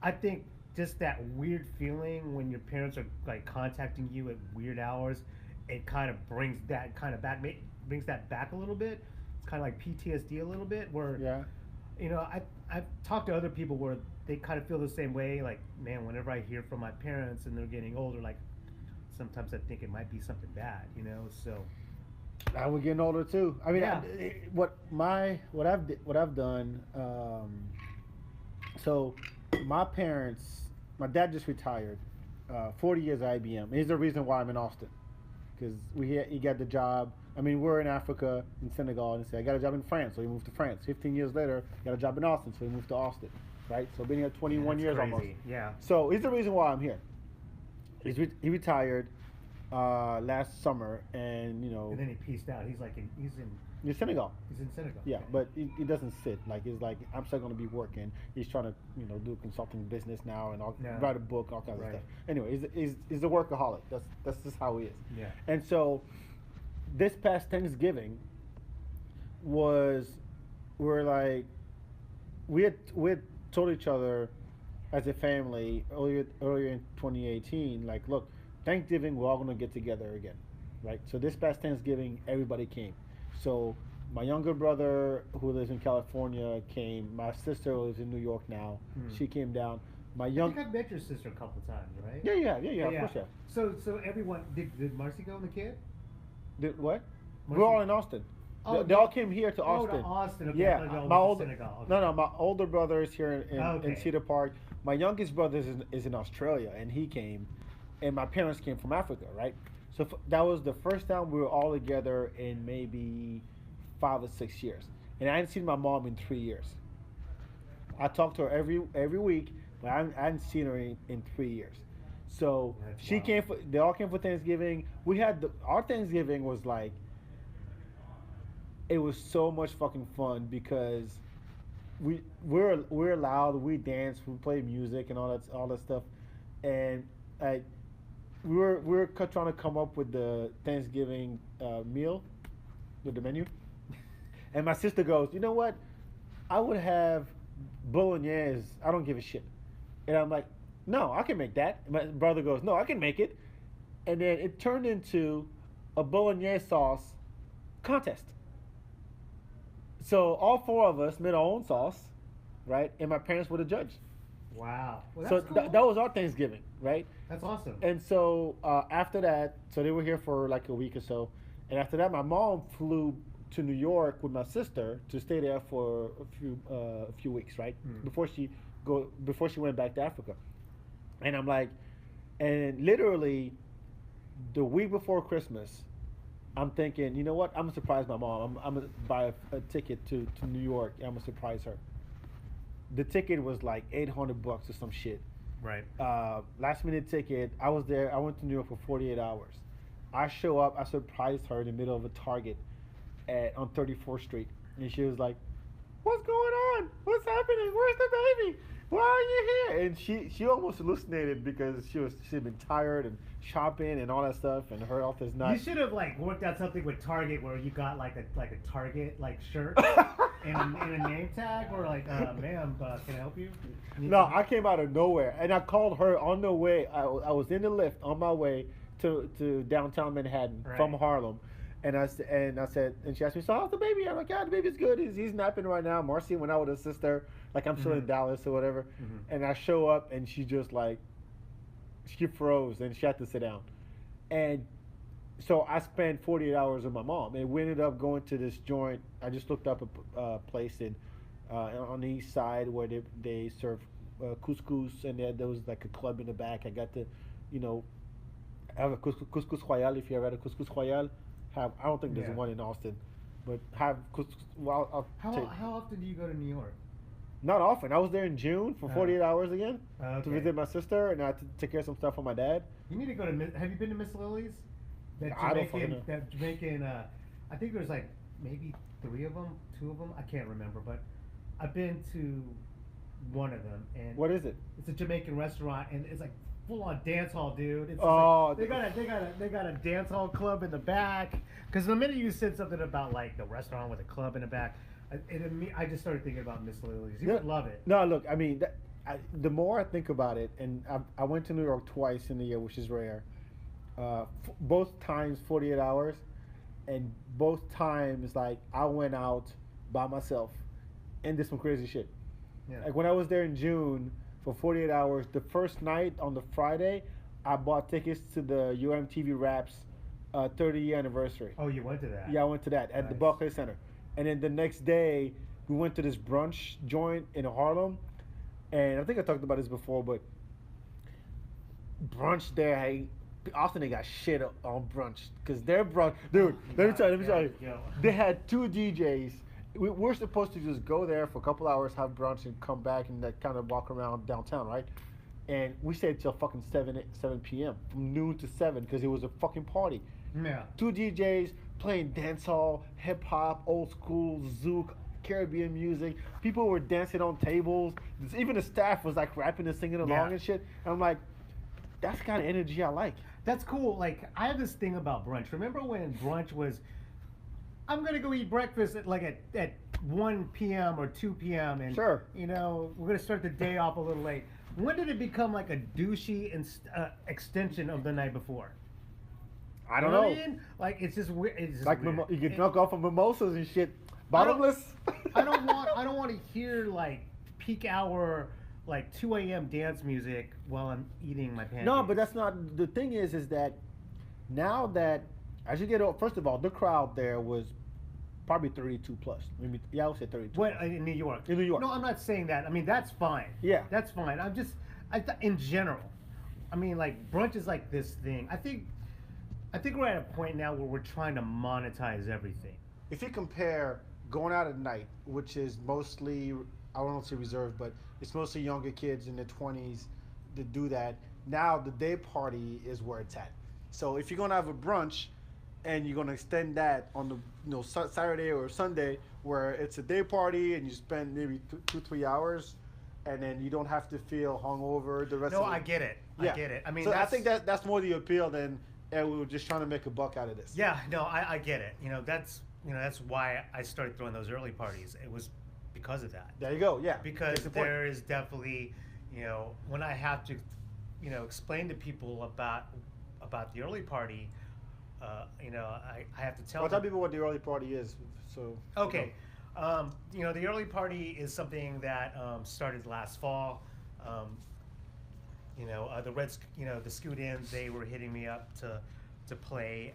I think just that weird feeling when your parents are like contacting you at weird hours, it kind of brings that kind of back, brings that back a little bit. It's kind of like PTSD a little bit, where Yeah. I've talked to other people where they kind of feel the same way. Like, man, whenever I hear from my parents and they're getting older, like sometimes I think it might be something bad, So I was getting older too. I mean, Yeah. what I've done. So my parents, my dad just retired, 40 years at IBM. He's the reason why I'm in Austin, because he got the job. I mean, we're in Africa, in Senegal, and he said I got a job in France, so he moved to France. 15 years later, got a job in Austin, so he moved to Austin, right? So been here 21 That's years crazy. almost. Yeah. So he's the reason why I'm here. He retired last summer, and And then he pieced out. He's in in Senegal. Senegal. Yeah, Okay. but he doesn't sit. Like it's like I'm still gonna be working. He's trying to do consulting business now and Yeah. write a book, all kinds Right. of stuff. Anyway, he's a workaholic. That's just how he is. Yeah. And so this past Thanksgiving was we're like we had told each other as a family earlier in 2018, like, look, Thanksgiving we're all gonna get together again, right? So this past Thanksgiving everybody came. So my younger brother who lives in California came. My sister who lives in New York now. Hmm. She came down. My I young think I've met your sister a couple times, right? yeah, of course, yeah. So everyone did Marcy go and the kid? Did, what? Marcy- We're all in Austin. Oh, They all came here to Oh, Austin. to Austin. Okay. I Yeah, thought y'all my went to older Senegal. Okay. no, my older brother is here in Okay. Cedar Park. My youngest brother is in Australia, and he came, and my parents came from Africa, right? So that was the first time we were all together in maybe 5 or 6 years, and I hadn't seen my mom in 3 years. I talked to her every week, but I hadn't seen her in 3 years. So That's she wild. came for they all came for Thanksgiving. We had our Thanksgiving was like it was so much fucking fun because we're loud, we dance, we play music and all that stuff, and like we were trying to come up with the Thanksgiving meal with the menu, and my sister goes, you know what, I would have bolognese. I don't give a shit, and I'm like, no, I can make that. My brother goes, no, I can make it, and then it turned into a bolognese sauce contest. So all four of us made our own sauce, right? And my parents were the judge. Wow. Well, So that's cool. that was our Thanksgiving, right? That's awesome. And so after that, so they were here for like a week or so, and after that, my mom flew to New York with my sister to stay there for a few weeks, right? Hmm. Before she went back to Africa, and I'm like, and literally, the week before Christmas, I'm thinking, you know what? I'm gonna surprise my mom. I'm gonna buy a ticket to New York. And I'm gonna surprise her. The ticket was like $800 or some shit. Right. Last minute ticket. I was there. I went to New York for 48 hours. I show up. I surprised her in the middle of a Target on 34th Street, and she was like, "What's going on? What's happening? Where's the baby? Why are you here?" And she almost hallucinated because she'd been tired and shopping and all that stuff, and her health is not. You should have like worked out something with Target where you got like a Target like shirt and a name tag, or like, ma'am, can I help you? Need No, some I help?" came out of nowhere, and I called her on the way. I was in the lift on my way to downtown Manhattan from Right. Harlem, and I said, and she asked me, "So how's the baby?" I'm like, "Yeah, the baby's good. He's napping right now." Marcy went out with her sister, like I'm still in Mhm. Dallas or whatever, Mhm. and I show up, and she just like, she froze, and she had to sit down, and so I spent 48 hours with my mom, and we ended up going to this joint. I just looked up a place in on the east side where they serve couscous, and there was like a club in the back. I got to, you know, have a couscous royale. If you ever had a couscous royale, I don't think there's Yeah. one in Austin, but have couscous. Well, How often do you go to New York? not often. I was there in June for 48 hours again to Okay. visit my sister, and I had to take care of some stuff for my dad. You need to go to. Have you been to Miss Lily's? That I don't fucking know. That Jamaican. I think there's like maybe three of them, two of them. I can't remember, but I've been to one of them, and What is it? it's a Jamaican restaurant, and it's like full on dance hall, dude. It's just Oh, like, they got a dance hall club in the back. Because the minute you said something about like the restaurant with a club in the back, I just started thinking about Miss Lily's. You would love it. No, look, I mean, the more I think about it, and I went to New York twice in the year, which is rare. Both times 48 hours, and both times like I went out by myself and did some crazy shit. Yeah. Like when I was there in June for 48 hours, the first night on the Friday, I bought tickets to the UMTV Raps 30-year anniversary. Oh, you went to that? Yeah, I went to that at the Nice. Barclays Center. And then the next day, we went to this brunch joint in Harlem. And I think I talked about this before, but brunch there, often they got shit on brunch. Because their brunch, dude, let me tell you. Yeah. They had two DJs. We're supposed to just go there for a couple hours, have brunch, and come back and kind of walk around downtown, right? And we stayed till fucking 7 p.m. from noon to 7 because it was a fucking party. Yeah. Two DJs playing dancehall, hip hop, old school, zouk, Caribbean music. People were dancing on tables. Even the staff was like rapping and singing along Yeah. and shit. And I'm like, that's the kind of energy I like. That's cool. Like, I have this thing about brunch. Remember when brunch was, I'm going to go eat breakfast at 1 p.m. or 2 p.m. and, Sure. you know, we're going to start the day off a little late. When did it become like a douchey extension of the night before? I don't You know. what I mean? Like, it's just weird. It's just Like weird. you get drunk off of mimosas and shit. Bottomless. I don't want to hear like peak hour, like 2 a.m. dance music while I'm eating my pancakes. No, but that's not the thing. Is that now that as you get old, first of all, the crowd there was probably 32 plus. Maybe I would say 32. What, in New York? In New York. No, I'm not saying that. I mean, that's fine. Yeah. That's fine. In general, I mean, like brunch is like this thing. I think we're at a point now where we're trying to monetize everything. If you compare going out at night, which is mostly, I won't say reserved, but it's mostly younger kids in their 20s that do that. Now the day party is where it's at. So if you're gonna have a brunch, and you're gonna extend that on the Saturday or Sunday, where it's a day party and you spend maybe 2-3 hours, and then you don't have to feel hungover the rest No, of the I get it. Yeah. I get it. I mean, so I think that's more the appeal than we were just trying to make a buck out of this. Yeah, no, I get it. That's why I started throwing those early parties. It was because of that. There you go. Yeah. Because That's the point. there is definitely, when I have to, explain to people about the early party, I have to tell Well, tell them. people what the early party is. So. Okay. The early party is something that started last fall. The Reds, the Scoot Inn, they were hitting me up to play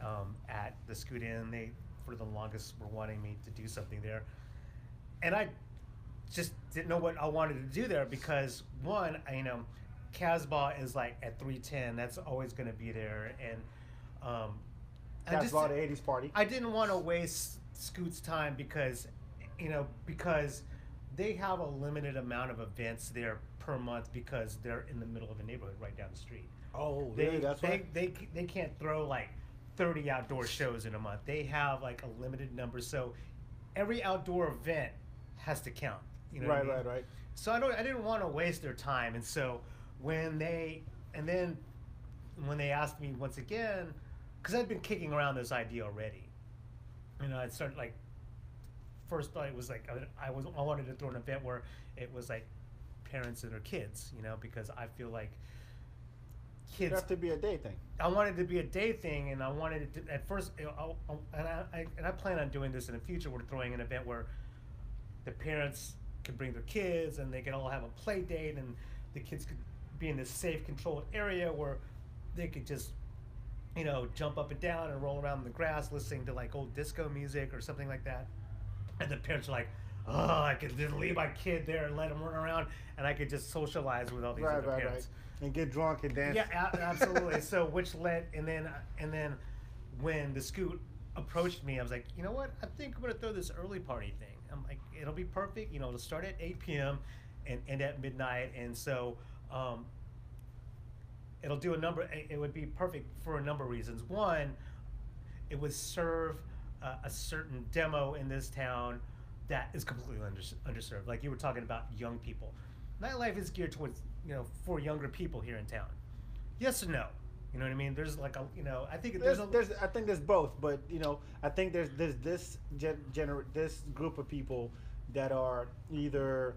at the Scoot Inn. They, for the longest, were wanting me to do something there. And I just didn't know what I wanted to do there because, one, Casbah is like at 310. That's always going to be there. And That's about the 80s party. I didn't want to waste Scoot's time because they have a limited amount of events there per month because they're in the middle of a neighborhood right down the street. Oh, really? That's right. They can't throw like 30 outdoor shows in a month. They have like a limited number, so every outdoor event has to count. You know what I mean? Right. So I didn't want to waste their time, and so when they asked me once again, because I'd been kicking around this idea already. I'd started like first thought it was like I wanted to throw an event where it was like parents and their kids, because I feel like kids. It have to be a day thing. I wanted it to be a day thing, and I wanted it to, at first, I plan on doing this in the future. We're throwing an event where the parents could bring their kids, and they could all have a play date, and the kids could be in this safe, controlled area where they could just, jump up and down and roll around in the grass, listening to like old disco music or something like that. And the parents are like, oh, I could just leave my kid there and let him run around, and I could just socialize with all these Right, other right, parents. right. And get drunk and dance. Yeah, absolutely. So which led, and then when the Scoot approached me, I was like, you know what? I think I'm gonna throw this early party thing. I'm like, it'll be perfect. You know, it'll start at 8 p.m. and end at midnight, and so it'll do a number. It would be perfect for a number of reasons. One, it would serve a certain demo in this town that is completely underserved. Like you were talking about young people. Nightlife is geared towards, for younger people here in town. Yes or no? You know what I mean? There's like I think I think there's both, but I think there's this this group of people that are either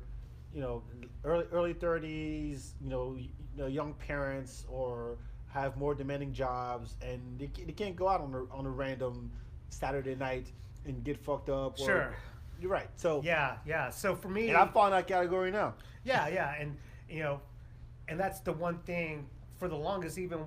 early 30s, young parents, or have more demanding jobs, and they can't go out on a random Saturday night and get fucked up. Sure. You're right. So yeah. So for me, and I fall in that category now. Yeah, and and that's the one thing for the longest, even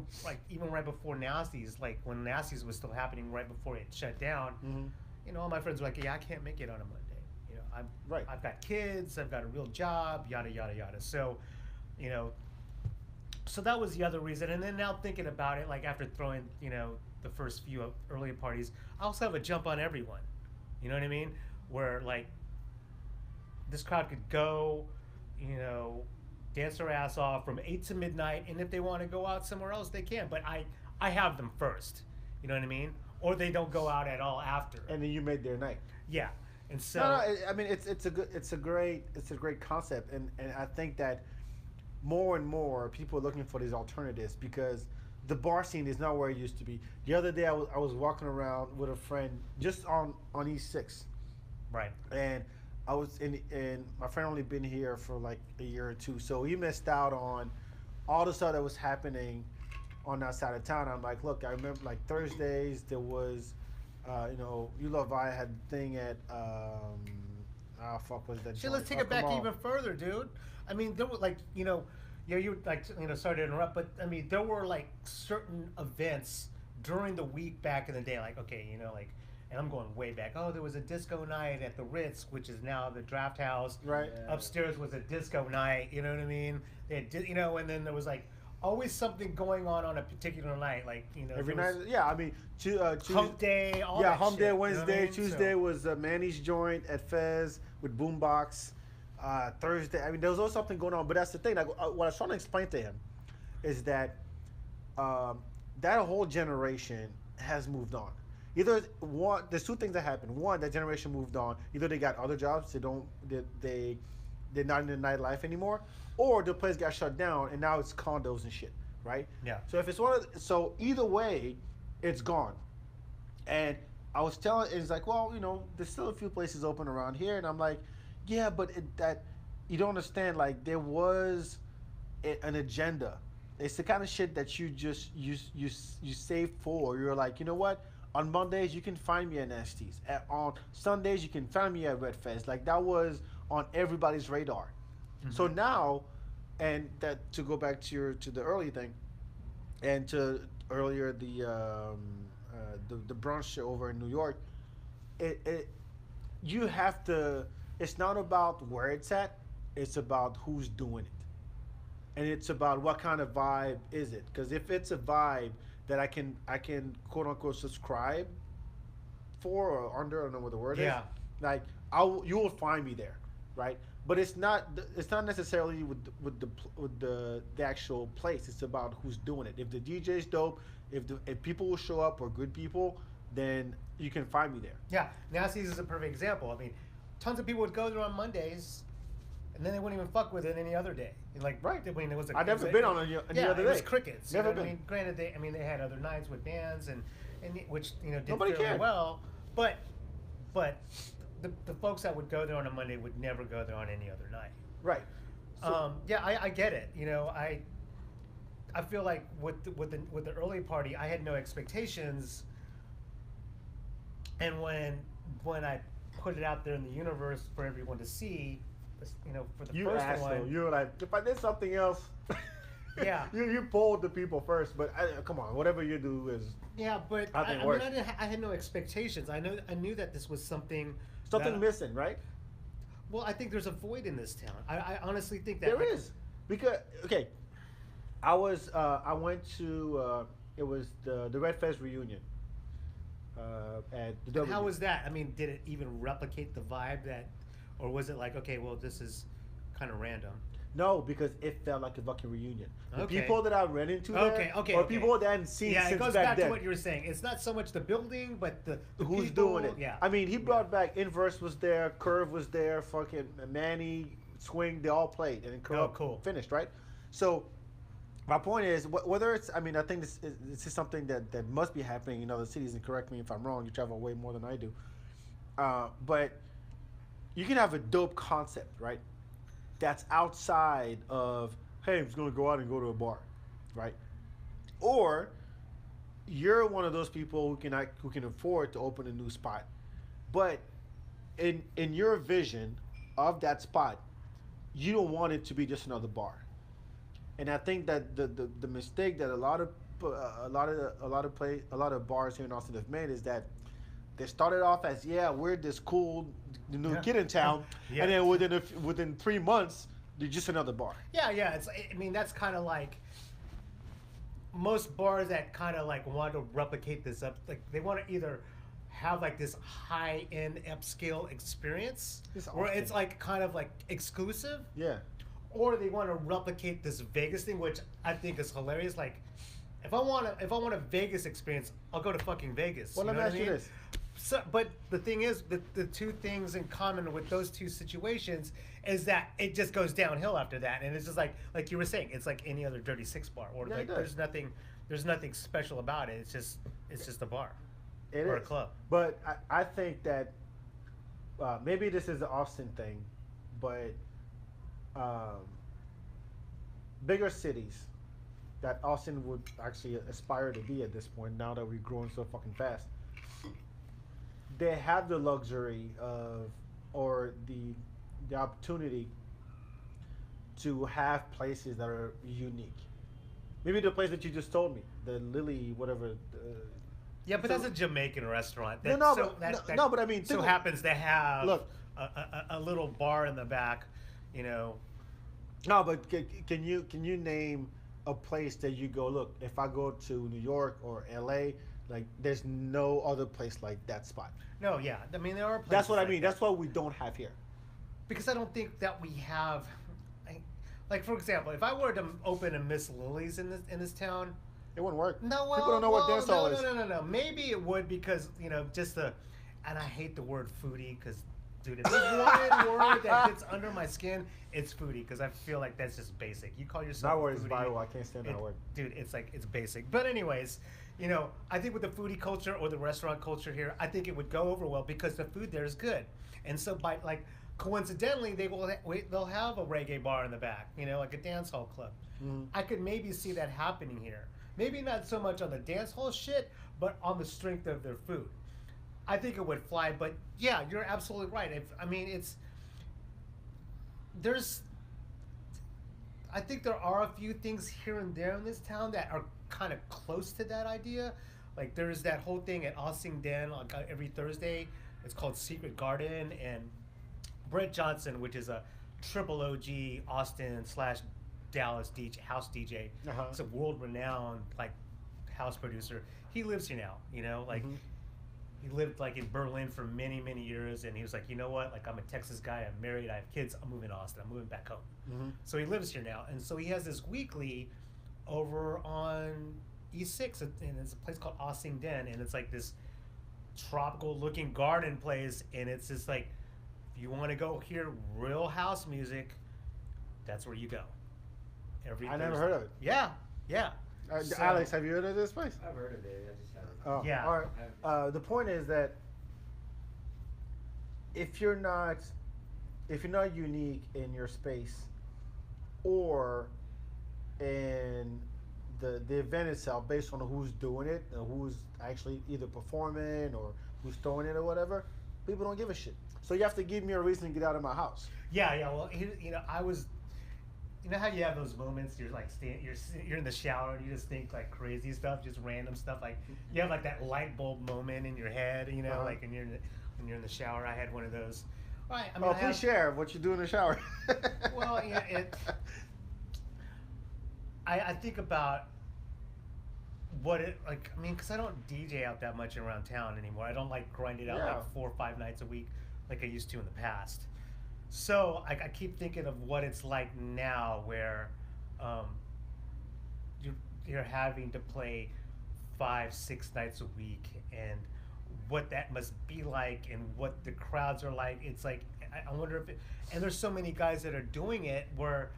right before Nasty's, like when Nasty's was still happening right before it shut down. Mm-hmm. All my friends were like, yeah, I can't make it on a Monday. Right. I've got kids, I've got a real job, yada yada yada. So, so that was the other reason. And then now thinking about it, like after throwing the first few early parties, I also have a jump on everyone. You know what I mean? Where like this crowd could go, dance their ass off from 8 to midnight, and if they want to go out somewhere else, they can. But I have them first. You know what I mean? Or they don't go out at all after. And then you made their night. Yeah. And so I mean it's a great concept, and I think that more and more people are looking for these alternatives because the bar scene is not where it used to be. The other day I was walking around with a friend just on East 6. Right. And I was and my friend only been here for like a year or two, so he missed out on all the stuff that was happening on that side of town. I'm like, look, I remember like Thursdays there was You Love I had a thing at fuck was that? Shit, let's take it back even further, dude. I mean, there were like you like sorry to interrupt, but I mean there were like certain events during the week back in the day, like and I'm going way back. Oh, there was a disco night at the Ritz, which is now the Draft House. Right. Yeah. Upstairs was a disco night. You know what I mean? They had, and then there was like always something going on a particular night, like every night. Yeah, I mean, Hump Day. All yeah, that Hump shit, Day Wednesday. You know Tuesday was Manny's joint at Fez with Boombox. Thursday, I mean, there was always something going on. But that's the thing. Like, what I was trying to explain to him is that that whole generation has moved on. Either one, there's two things that happened. One, that generation moved on. Either they got other jobs, they're not in the nightlife anymore, or the place got shut down and now it's condos and shit, right? Yeah. So if it's so either way, it's gone. And I was telling, it's like, well, there's still a few places open around here, and I'm like, yeah, but that you don't understand. Like there was an agenda. It's the kind of shit that you just you save for. You're like, you know what? On Mondays, you can find me at Nasty's. On Sundays, you can find me at Red Fest. Like, that was on everybody's radar. Mm-hmm. So now, and that to go back to the early thing, and to earlier the brunch show over in New York, you have to. It's not about where it's at. It's about who's doing it, and it's about what kind of vibe is it. Because if it's a vibe that I can quote unquote subscribe for or under, I don't know what the word is. Like you will find me there, right? But it's not necessarily with the actual place. It's about who's doing it. If the DJ's dope, if people will show up or good people, then you can find me there. Yeah, Nasty's is a perfect example. I mean, tons of people would go there on Mondays, and then they wouldn't even fuck with it any other day. Like, right. I mean, it was. I've never been on any other day. It was crickets. Never been. I mean, granted, they had other nights with bands and which did Nobody fairly cared. well, but the folks that would go there on a Monday would never go there on any other night. Right. So, I get it. I feel like with the early party, I had no expectations, and when I put it out there in the universe for everyone to see, for the first one, you were like, if I did something else, yeah, you polled the people first. But come on, whatever you do is but I had no expectations. I knew that this was something missing, right? Well, I think there's a void in this town. I honestly think that There is, because okay, I went to it was the Red Fest reunion at the And W. how was that? I mean, did it even replicate the vibe that, or was it like, okay, well, this is kind of random? No, because it felt like a fucking reunion. The Okay. people that I ran into there, Okay. or people that I hadn't seen Yeah, since it goes back back then. to what you were saying. It's not so much the building, but the Who's people, doing it? Yeah. I mean, he brought back Inverse was there, Curve was there, fucking Manny, Swing, they all played, and then Curve cool. finished, right? So my point is, whether it's, I mean, I think this is something that must be happening in other cities, and correct me if I'm wrong, you travel way more than I do. But you can have a dope concept, right? That's outside of, hey, I'm just going to go out and go to a bar, right? Or you're one of those people who can afford to open a new spot, but in your vision of that spot, you don't want it to be just another bar. And I think that the mistake that a lot of bars here in Austin have made is that they started off as, yeah, we're this cool new kid in town, Yeah. and then within 3 months they're just another bar. Yeah. I mean, that's kind of like most bars that kind of like want to replicate this up. Like they want to either have like this high-end upscale experience It's where Austin. it's like kind of like exclusive, Yeah. or they want to replicate this Vegas thing, which I think is hilarious. Like, if I want a Vegas experience, I'll go to fucking Vegas. Well, let me know ask what I you mean? this. So, but the thing is, the two things in common with those two situations is that it just goes downhill after that, and it's just like you were saying, it's like any other Dirty Six bar, or Yeah, it like does. there's nothing special about it. It's just a bar It or is. a club. But I think that maybe this is an Austin thing, but bigger cities that Austin would actually aspire to be at this point, now that we're growing so fucking fast, they have the luxury of, or the opportunity to have places that are unique. Maybe the place that you just told me, the Lily, whatever. Yeah, but So- that's a Jamaican restaurant. No, That, no, so, but- that, no, that no, but I mean, so think- happens to have Look. a little bar in the back, you know. No, but can you name a place that you go, look, if I go to New York or LA, like there's no other place like that spot. No, yeah, I mean there are places That's what I like mean. that. That's what we don't have here. Because I don't think that we have, like for example, if I were to open a Miss Lily's in this town, It wouldn't work. no, well, People don't know what well, dance hall no, is. no. Maybe it would because just the, and I hate the word foodie because, dude, if there's one word that gets under my skin, it's foodie because I feel like that's just basic. You call yourself That a word is foodie, viral. I can't stand that word. dude. It's like it's basic. But anyways, I think with the foodie culture or the restaurant culture here, I think it would go over well because the food there is good, and so by like coincidentally they'll have a reggae bar in the back, like a dance hall club. Mhm. I could maybe see that happening here. Maybe not so much on the dance hall shit, but on the strength of their food. I think it would fly, but yeah, you're absolutely right. I think there are a few things here and there in this town that are kind of close to that idea. Like there's that whole thing at Austin Den every Thursday. It's called Secret Garden, and Brett Johnson, which is a triple OG Austin / Dallas house DJ. Uh-huh. He's a world-renowned house producer. He lives here now. Mhm. He lived in Berlin for many, many years, and he was like, you know what? I'm a Texas guy. I'm married. I have kids. I'm moving to Austin. I'm moving back home. Mm-hmm. So he lives here now, and so he has this weekly over on E6, and it's a place called Austin Den, and it's like this tropical-looking garden place, and it's just like, if you want to go hear real house music, that's where you go. I never heard of it. Yeah. So- Alex, have you heard of this place? I've heard of it. I just haven't. Oh, Yeah. All right. The point is that if you're not unique in your space or in the event itself, based on who's doing it and who's actually either performing or who's throwing it or whatever, people don't give a shit. So you have to give me a reason to get out of my house. Yeah. Well, I was. You know how you have those moments? You're you're in the shower and you just think crazy stuff, just random stuff. You have that light bulb moment in your head. Uh-huh. When you're in the shower. I had one of those. Right. I mean, Oh, please share what you do in the shower. Well, yeah, I think about what it like. I mean, because I don't DJ out that much around town anymore. I don't like grind it out Yeah. like 4 or 5 nights a week like I used to in the past. So I keep thinking of what it's like now, where um, you're having to play 5, 6 nights a week, and what that must be like, and what the crowds are like. It's like I wonder if and there's so many guys that are doing it. Where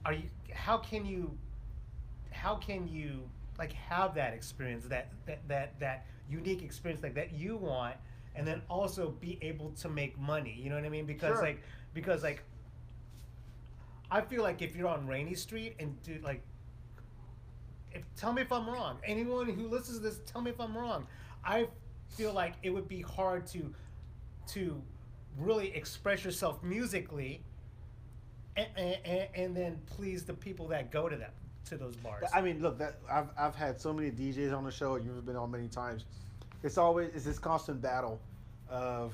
are you? How can you like have that experience, that unique experience like that you want, and then also be able to make money? You know what I mean? Because Sure. like I feel like if you're on Rainy Street and do like, tell me if I'm wrong. Anyone who listens to this, tell me if I'm wrong. I feel like it would be hard to really express yourself musically, and then please the people that go to those bars. I mean, look, that I've had so many DJs on the show. You've been on many times. It's this constant battle of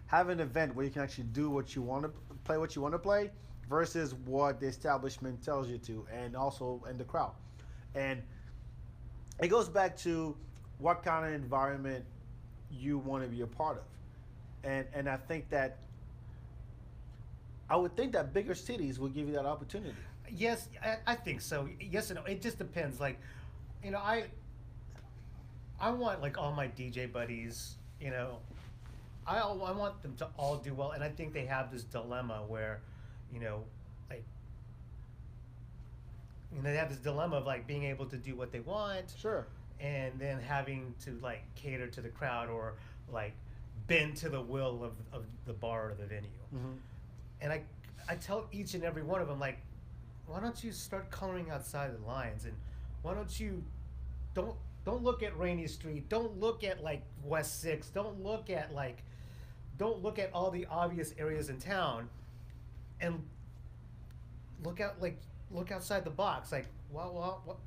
having an event where you can actually do what you want to play, versus what the establishment tells you to, and also in the crowd. And it goes back to what kind of environment you want to be a part of. And I think that I would think that bigger cities will give you that opportunity. Yes, I think so. Yes and no. It just depends. Like, I want like all my DJ buddies. I want them to all do well, and I think they have this dilemma where, like, they have this dilemma of like being able to do what they want, Sure. and then having to like cater to the crowd, or like bend to the will of the bar or the venue. Mm-hmm. And I tell each and every one of them, like, why don't you start coloring outside the lines, and why don't you don't look at Rainy Street, don't look at like West 6, don't look at all the obvious areas in town, and look outside the box. Like, well,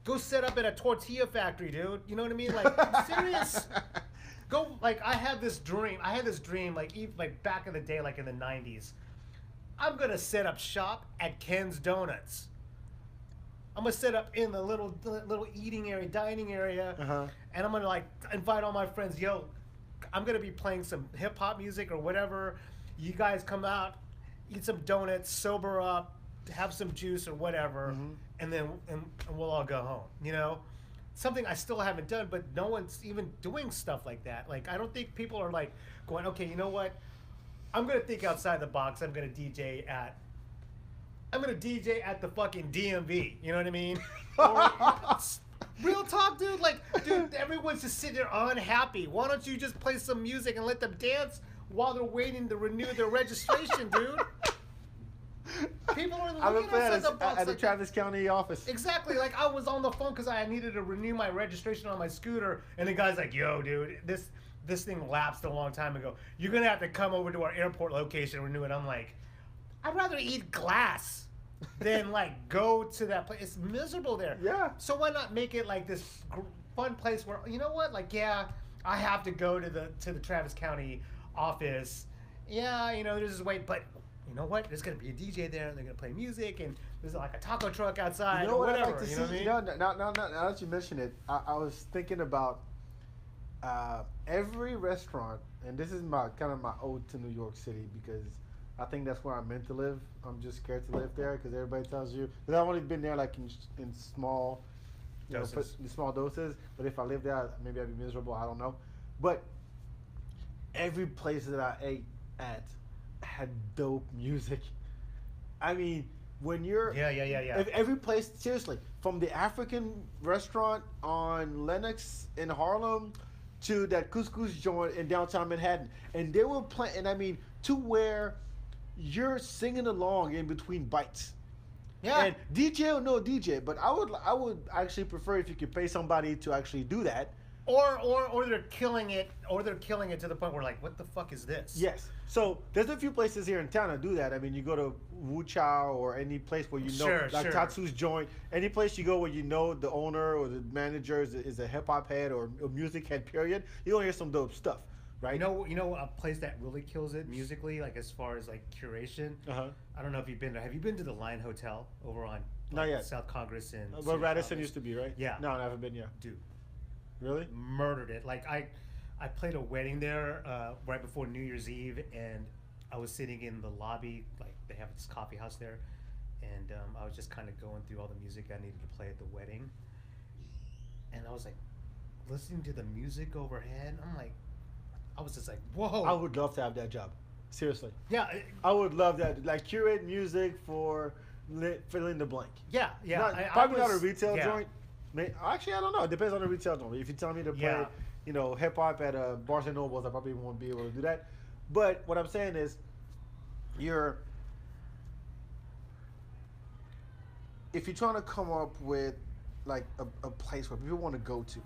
go set up at a tortilla factory, dude. You know what I mean? Like, I'm serious. Go, like, I had this dream, like, even, like, back in the day, like in the 90s. I'm gonna set up shop at Ken's Donuts. I'm gonna set up in the little eating area, dining area, Uh-huh. and I'm gonna like invite all my friends. Yo, I'm gonna be playing some hip hop music or whatever. You guys come out, eat some donuts, sober up, have some juice or whatever, Mhm. and then and we'll all go home. Something I still haven't done, but no one's even doing stuff like that. Like, I don't think people are like going, okay, you know what? I'm gonna think outside the box. I'm gonna DJ at the fucking DMV. You know what I mean? Or, real talk, dude. Like, dude, everyone's just sitting there unhappy. Why don't you just play some music and let them dance while they're waiting to renew their registration, dude? People are I'm looking outside the box. at the like, Travis County office. exactly. Like, I was on the phone because I needed to renew my registration on my scooter, and the guy's like, "Yo, dude, this thing lapsed a long time ago. You're gonna have to come over to our airport location and renew it." I'm like, I'd rather eat glass than like go to that place. It's miserable there. Yeah. So why not make it like this fun place where, you know what? Like, yeah, I have to go to the Travis County office. Yeah, there's this wait, but you know what? There's gonna be a DJ there, and they're gonna play music, and there's like a taco truck outside, You know or what whatever. I'd like to you see? know what I mean? Now that you mention it, I was thinking about every restaurant, and this is my ode to New York City, because I think that's where I'm meant to live. I'm just scared to live there because everybody tells you. Because I've only been there like in small Doses. in small doses. But if I live there, maybe I'd be miserable. I don't know. But every place that I ate at had dope music. I mean, when you're Yeah. if every place, seriously, from the African restaurant on Lenox in Harlem to that couscous joint in downtown Manhattan, and they were playing, and I mean, to where you're singing along in between bites. Yeah. And DJ or no DJ, but I would actually prefer if you could pay somebody to actually do that. Or they're killing it, to the point where, like, what the fuck is this? Yes. So there's a few places here in town that do that. I mean, you go to Wu Chow or any place where Sure. Tatsu's joint, any place you go where the owner or the manager is a hip hop head or a music head, period, you're gonna hear some dope stuff, right? You know a place that really kills it musically, like as far as like curation. Uh-huh. I don't know if you've been there. Have you been to the Line Hotel over on Not yet. South Congress and Where Radisson used to be, right? Yeah. No, I haven't been yet. Dude, Really? murdered it. Like I played a wedding there right before New Year's Eve, and I was sitting in the lobby. Like they have this coffee house there, and I was just kind of going through all the music I needed to play at the wedding, and I was like listening to the music overhead. I'm like, I was just like, whoa. I would love to have that job. Seriously. Yeah. I would love that. Like curate music for fill in the blank. Yeah. Probably not a was- retail yeah. joint. Actually, I don't know. It depends on the retail joint. If you tell me to play, Yeah. Hip hop at Barnes and Nobles, I probably won't be able to do that. But what I'm saying is, if you're trying to come up with like a place where people want to go to,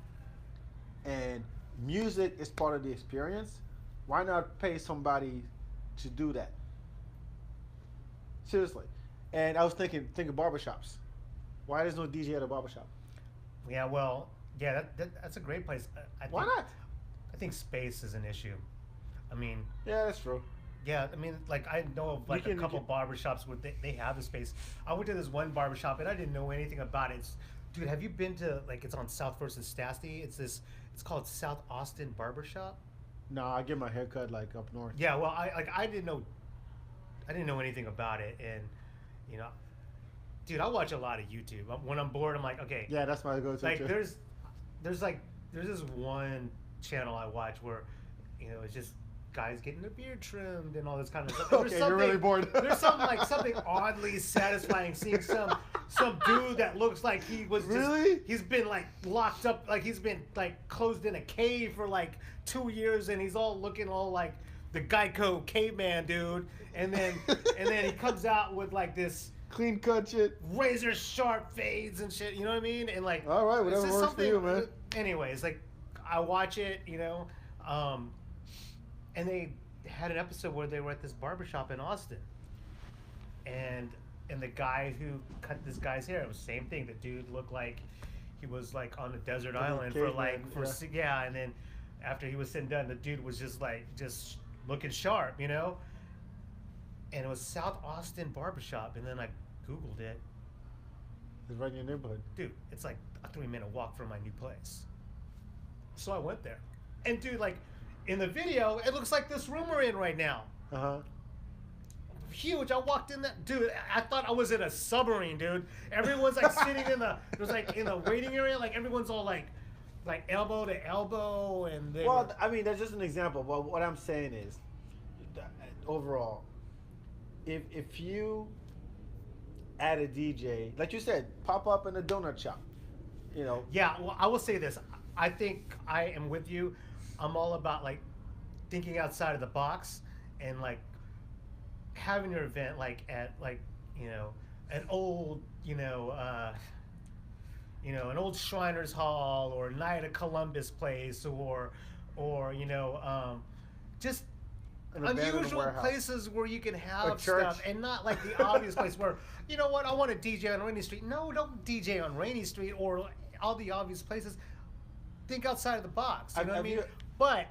and music is part of the experience, why not pay somebody to do that? Seriously. And I was thinking barbershops. Why there's no DJ at a barbershop? Yeah, well, yeah, that's a great place. I Why think, not? I think space is an issue. I mean, Yeah, that's true. yeah, I mean, like I know of like You a can- couple barbershops where they have the space. I went to this one barbershop and I didn't know anything about it. Dude, have you been to like it's on South First and Stastny? It's called South Austin Barbershop. No, I get my hair cut like up north. Yeah, well, I didn't know anything about it, and you know, dude, I watch a lot of YouTube. When I'm bored, I'm like, okay, Yeah, that's my go-to like too. there's this one channel I watch where it's just guys getting their beard trimmed and all this kind of stuff. And Okay, you're really bored. There's something oddly satisfying seeing some dude that looks like he was Really? he's been like locked up, like he's been like closed in a cave for like 2 years, and he's all looking all like the Geico caveman dude, and then he comes out with like this Clean cut shit. razor sharp fades and shit, you know what I mean? And like, All right, it's whatever just works for you, man. Anyways, like, I watch it, and they had an episode where they were at this barbershop in Austin, and the guy who cut this guy's hair, it was the same thing. The dude looked like he was like on a desert Like a island for caveman, yeah, and then after he was said and done, the dude was just looking sharp, and it was South Austin Barbershop, and then I Googled it. It's right in your neighborhood. Dude, it's like a 3-minute walk from my new place. So I went there. And dude, like, in the video, it looks like this room we're in right now. Uh-huh. Huge. I walked in that, dude, I thought I was in a submarine, dude. Everyone's like sitting in the waiting area, like everyone's all like elbow to elbow, and they Well, were- I mean, that's just an example. But what I'm saying is, overall, if you add a DJ, like you said, pop up in a donut shop, Yeah, well, I will say this. I think I am with you. I'm all about like thinking outside of the box and like having your event like at like an old an old Shriners Hall or Night of Columbus place or just An abandoned unusual warehouse. places where you can have church. stuff and not like the obvious place where you know what, I want to DJ on Rainy Street. No, don't DJ on Rainy Street or all the obvious places. Think outside of the box. You know what I mean? But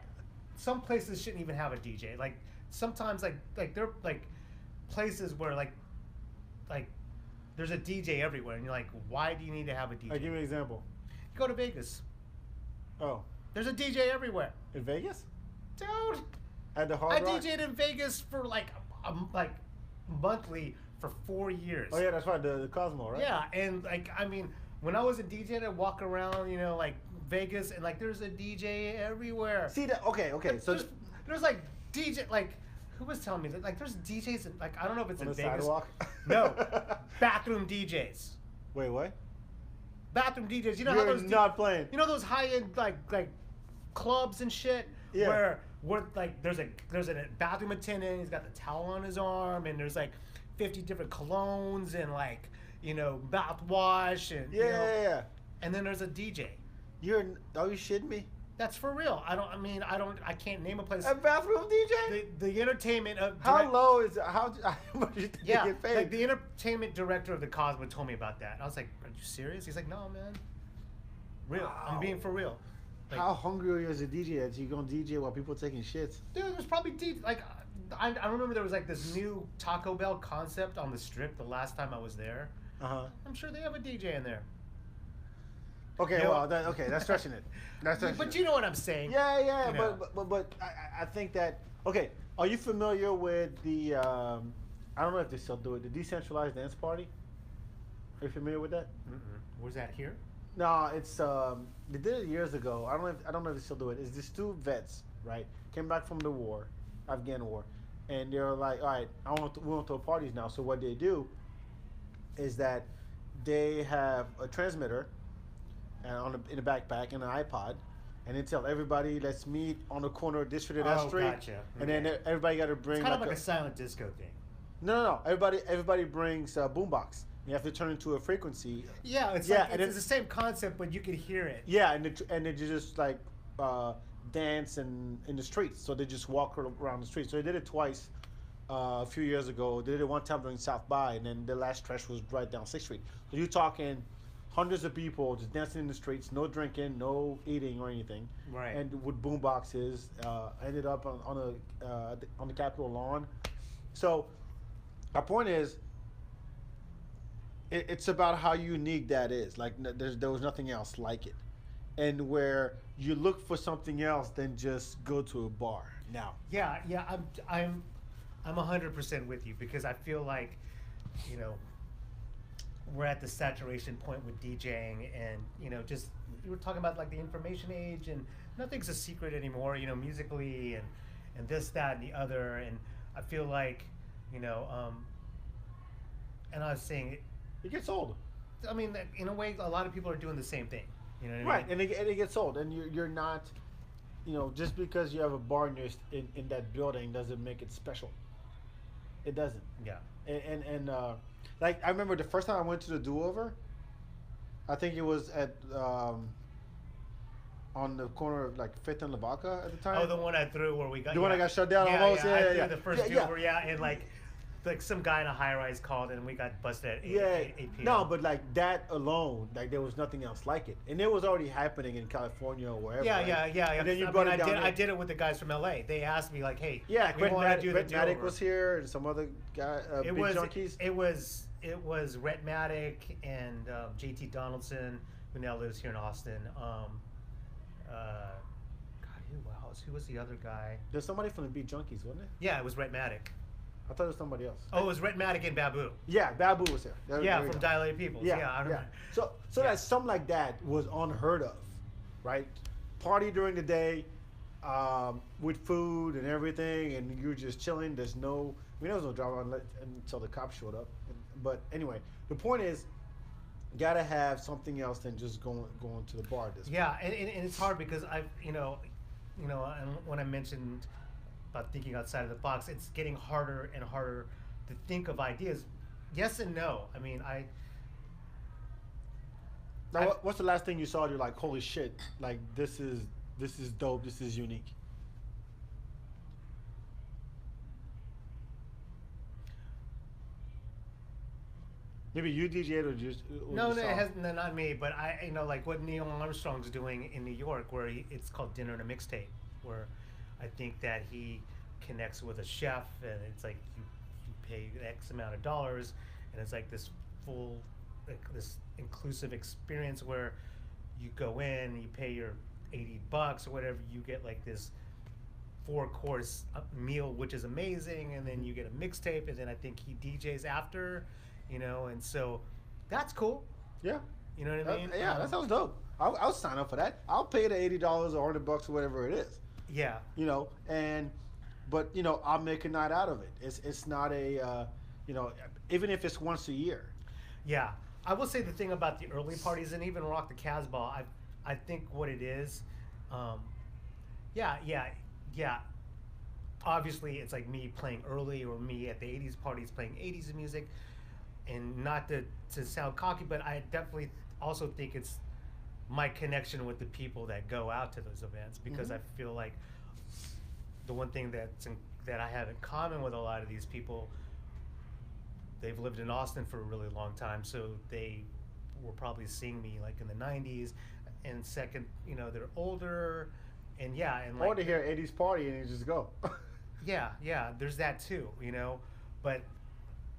some places shouldn't even have a DJ. Like sometimes like they're like places where like there's a DJ everywhere, and you're like, why do you need to have a DJ? give me an example. Go to Vegas. Oh, There's a DJ everywhere, in Vegas? dude. At the Hard I Rock? DJ'd in Vegas for like monthly for 4 years. Oh yeah, that's right. The Cosmo, right? Yeah, and like I mean, when I was a DJ, I'd walk around, like Vegas, and like there's a DJ everywhere. See that? Okay. So there's like DJ like. Who was telling me that? Like, there's DJs, like, I don't know if it's on in the Vegas. sidewalk. No, bathroom DJs. Wait, what? Bathroom DJs. You know You're how those not playing. You know those high-end like clubs and shit Yeah. where like there's a bathroom attendant. He's got the towel on his arm, and there's like 50 different colognes and like mouthwash and Yeah. and then there's a DJ. Are you shitting me? That's for real. I can't name a place. A bathroom DJ? The entertainment of How low is how much do you think Yeah, you get paid? like the entertainment director of the Cosmo told me about that. I was like, "Are you serious?" He's like, "No, man, real. I'm being for real." Like, How hungry are you as a DJ that you're gonna DJ while people taking shits? dude, there's probably like I remember there was like this new Taco Bell concept on the strip the last time I was there. I'm sure they have a DJ in there. Okay, You know- well, that's stretching it. That's stretching But it. you know what I'm saying? Yeah, yeah, You know. but I think that okay. Are you familiar with the I don't know if they still do it, the decentralized dance party? Are you familiar with that? Was that here? No, it's they did it years ago. I don't know if they still do it. It's these two vets, right? Came back from the war, Afghan war, and they're like, all right, we want to throw parties now. So what they do is that they have a transmitter and in a backpack and an iPod, and they tell everybody, let's meet on the corner of this street or that Oh, street, gotcha. and then Okay. everybody got to bring It's kind of like a silent disco thing. no. Everybody brings a boombox. You have to turn into a frequency. Yeah, it's Yeah, like and it's the same concept, but you could hear it. Yeah, and they just like dance in the streets. So they just walk around the streets. So they did it twice a few years ago. They did it one time during South by, and then the last stretch was right down 6th Street. So you're talking hundreds of people just dancing in the streets, no drinking, no eating or anything. Right. And with boom boxes, ended up on the Capitol lawn. So our point is, it's about how unique that is. Like there was nothing else like it, and where you look for something else than just go to a bar. Now, Yeah, I'm 100% with you because I feel like, you know, we're at the saturation point with DJing, and just you were talking about like the information age, and nothing's a secret anymore. Musically and this, that, and the other, and I feel like, and I was saying, it gets old. I mean, in a way, a lot of people are doing the same thing. You know what I Right, mean? and it gets old, and you're not, just because you have a bar in that building doesn't make it special. It doesn't. Yeah. And like I remember the first time I went to the Do Over, I think it was at on the corner of like 5th and Lavaca at the time. Oh, the one I threw where we got The one I got shut down almost? I Yeah, threw yeah. the first Yeah, two yeah. over, and like some guy in a high rise called and we got busted at 8 p.m. No, but like that alone, like there was nothing else like it, and it was already happening in California or wherever. Yeah, right? yeah. And then you I brought mean, it down. I did it with the guys from LA. They asked me like, "Hey, Yeah, we want to do the Rhett Matic do-over." was here, and some other guy, It Big was Junkies. it was Rhett Matic and JT Donaldson, who now lives here in Austin. God, who was the other guy? There's somebody from the Beat Junkies, wasn't it? Yeah, it was Rhett Matic. I thought it was somebody else. Oh, it was Rhett Matic and Babu. Yeah, Babu was there. Yeah, There you from go. Dilated Peoples. Yeah, I remember. So Yeah. that something like that was unheard of, right? Party during the day, with food and everything, and you're just chilling. There was no drama until the cops showed up. But anyway, the point is, you gotta have something else than just going to the bar. At this point. Yeah, and it's hard because and when I mentioned about thinking outside of the box, it's getting harder and harder to think of ideas. Yes and no. I mean, Now, what's the last thing you saw? You're like, holy shit! Like this is dope. This is unique. Maybe you DJ'd or just no, not me, but I like what Neil Armstrong's doing in New York, where it's called Dinner and a Mixtape, where I think that he connects with a chef, and it's like you pay X amount of dollars, and it's like this full, like this inclusive experience where you go in, you pay your $80 or whatever, you get like this 4-course meal, which is amazing, and then you get a mixtape, and then I think he DJs after, and so that's cool. Yeah. You know what I mean? Yeah, that sounds dope. I'll sign up for that. I'll pay the $80 or $100 or whatever it is. Yeah. But I'll make a night out of it. It's not a even if it's once a year. Yeah, I will say the thing about the early parties and even Rock the Casbah, I think what it is, yeah. Obviously, it's like me playing early or me at the 80s parties playing 80s music, and not to sound cocky, but I definitely also think it's my connection with the people that go out to those events, because I feel like the one thing that I have in common with a lot of these people, they've lived in Austin for a really long time, so they were probably seeing me like in the 90s. and second, they're older, and yeah, and Or like to hear 80s party and you just go. yeah, there's that too, but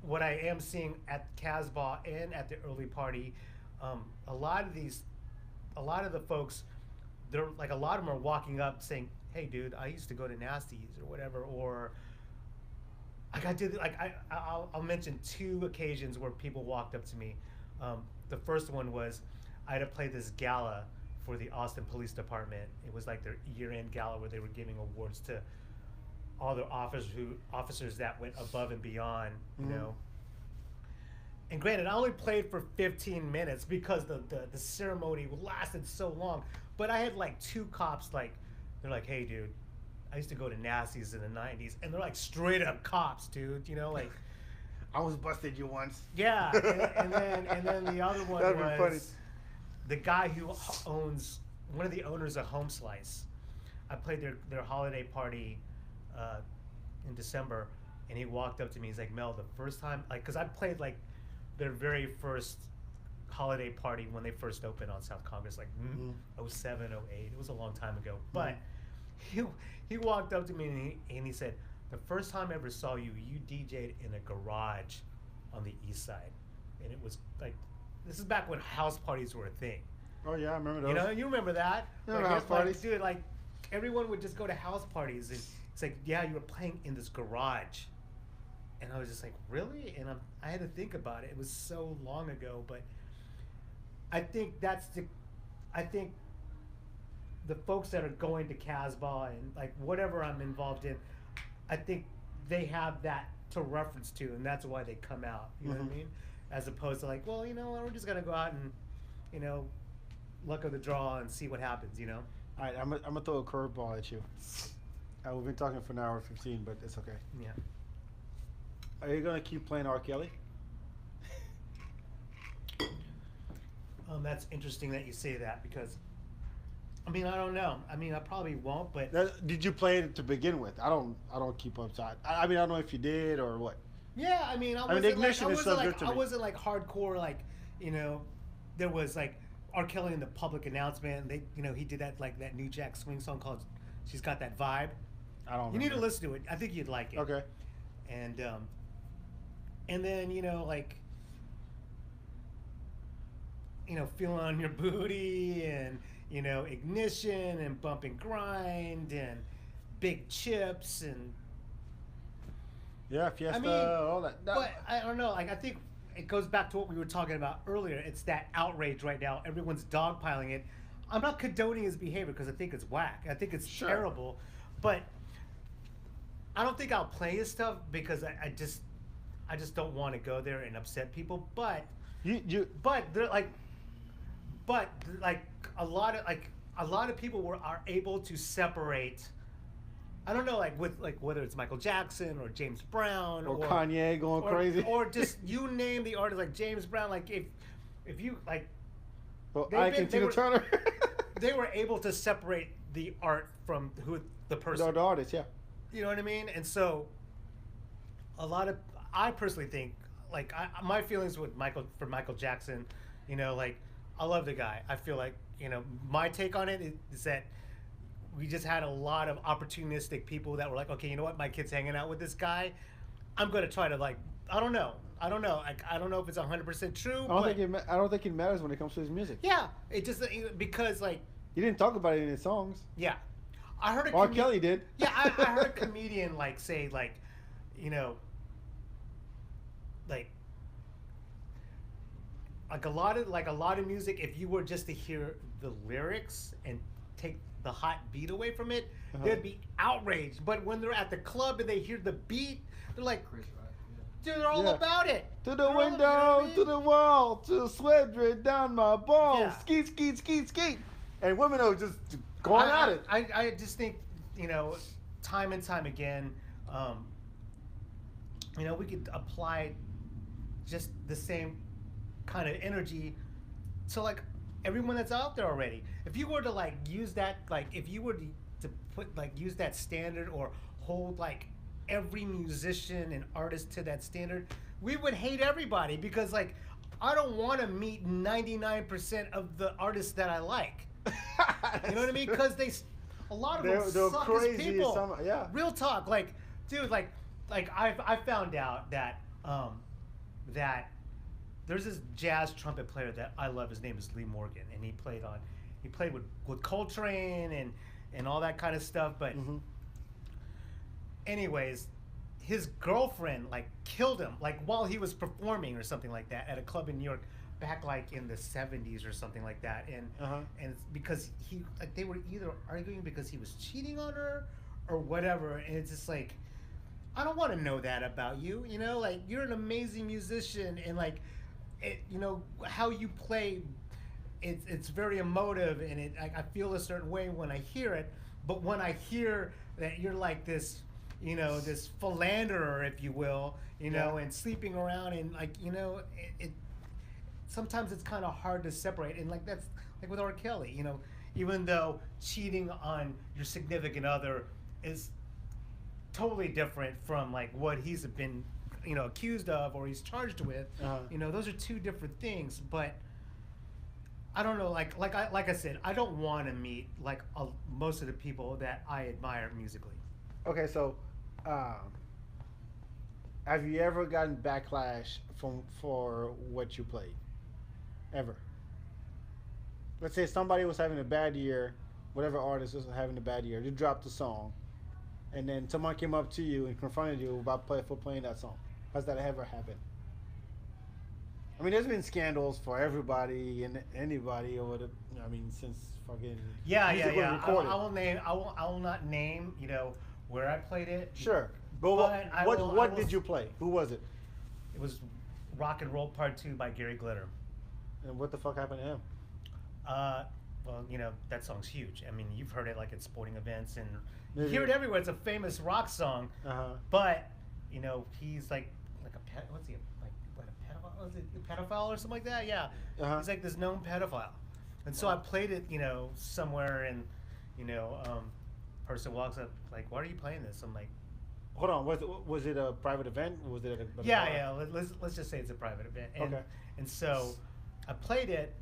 what I am seeing at Casbah and at the early party, a lot of the folks, they're like, a lot of them are walking up saying, "Hey, dude, I used to go to Nasty's or whatever," or like I did. Like I'll mention two occasions where people walked up to me. The first one was I had to play this gala for the Austin Police Department. It was like their year-end gala where they were giving awards to all the officers that went above and beyond, And granted, I only played for 15 minutes because the ceremony lasted so long. But I had like two cops, like, they're like, "Hey, dude, I used to go to Nasty's in the 90s." And they're like straight up cops, dude, like. I was busted you once. Yeah, and then the other one That'd be funny. was the guy who owns, one of the owners of Home Slice. I played their holiday party in December, and he walked up to me. He's like, "Mel, the first time, like, because I played like their very first holiday party when they first opened on South Congress, like 07, 08. It was a long time ago. But he walked up to me and he said, "The first time I ever saw you, you DJ'd in a garage on the east side." And it was like, this is back when house parties were a thing. Oh yeah, I remember those. You remember that? Yeah, like, house parties. Like, dude, like everyone would just go to house parties, and it's like, yeah, you were playing in this garage. And I was just like, really? And I had to think about it. It was so long ago, but I think I think the folks that are going to Casbah and like whatever I'm involved in, I think they have that to reference to, and that's why they come out. You know what I mean? As opposed to like, well, we're just gonna go out and, luck of the draw and see what happens. All right, I'm gonna throw a curveball at you. We've been talking for an hour 15, but it's okay. Yeah. Are you gonna keep playing R. Kelly? That's interesting that you say that, because I don't know. I probably won't, but Did you play it to begin with? I don't keep up. I don't know if you did or what. yeah, I wasn't the ignition is so good to I me. wasn't like hardcore, like, there was like R. Kelly in the public announcement. They, he did that, like, that New Jack Swing song called "She's Got That Vibe." I don't. You need to listen to it. I think you'd like it. Okay. And then like, feeling on your booty, and ignition and bump and grind and big chips and. Yeah, Fiesta, all that. But I don't know. Like, I think it goes back to what we were talking about earlier. It's that outrage right now. Everyone's dogpiling it. I'm not condoning his behavior because I think it's whack. I think it's terrible. But I don't think I'll play his stuff because I just don't want to go there and upset people. But but a lot of people are able to separate. I don't know, like with like whether it's Michael Jackson or James Brown or Kanye going crazy, or just you name the artist, like James Brown. Like if you like, Turner. They were able to separate the art from the person, the artist. Yeah. You know what I mean? And so, I personally think, like, my feelings with Michael Jackson, like, I love the guy. I feel like, my take on it is that we just had a lot of opportunistic people that were like, okay, you know what? My kid's hanging out with this guy. I'm going to try to, like, I don't know. I don't know if it's 100% true. I don't think it matters when it comes to his music. Yeah. It just, because, like. He didn't talk about it in his songs. Yeah. I heard R. Kelly did. Yeah, I heard a comedian, like, say, like, like a lot of music, if you were just to hear the lyrics and take the hot beat away from it, they'd be outraged. But when they're at the club and they hear the beat, they're like, dude, they're all about it. To the window, to the wall, to the sweat drip down my balls. Yeah. Skeet, skeet, skeet, skeet. And women are just going at it. I just think, time and time again, we could apply just the same kind of energy to, like, everyone that's out there already. If you were to, like, use that, like, if you were to put, like, use that standard or hold, like, every musician and artist to that standard, we would hate everybody because, like, I don't want to meet 99% of the artists that I like. You know what I mean? Because a lot of them they're suck crazy. as people. Yeah. Real talk, like, dude, like I found out that that there's this jazz trumpet player that I love. His name is Lee Morgan, and he played with Coltrane and all that kind of stuff. But anyways, his girlfriend like killed him like while he was performing or something like that at a club in New York back like in the 70s or something like that. And and it's because they were either arguing because he was cheating on her or whatever. And it's just like, I don't want to know that about you. You know, like, you're an amazing musician, and like, how you play, it's very emotive, and I feel a certain way when I hear it. But when I hear that you're like this, this philanderer, if you will, and sleeping around, and like, it sometimes it's kind of hard to separate. And like, that's like with R. Kelly, even though cheating on your significant other is totally different from like what he's been accused of or he's charged with. Those are two different things. But I don't know, like I said, I don't want to meet like most of the people that I admire musically. Okay, so have you ever gotten backlash for what you played? Ever? Let's say somebody was having a bad year, whatever artist was having a bad year, you dropped a song, and then someone came up to you and confronted you about playing that song. Has that ever happened? I mean, there's been scandals for everybody and anybody over the. I mean, since fucking. Yeah. I will not name. Where I played it. Sure, but what did you play? Who was it? It was Rock and Roll Part 2 by Gary Glitter. And what the fuck happened to him? Well, that song's huge. I mean, you've heard it like at sporting events, and you hear it everywhere. It's a famous rock song. But he's like a what's he like? What, a pedophile? Was it a pedophile or something like that? Yeah. He's like this known pedophile, and so I played it, somewhere, and person walks up like, "Why are you playing this?" I'm like, hold on. Was it a private event? Was it a yeah. Let's just say it's a private event. And, okay. And so I played it,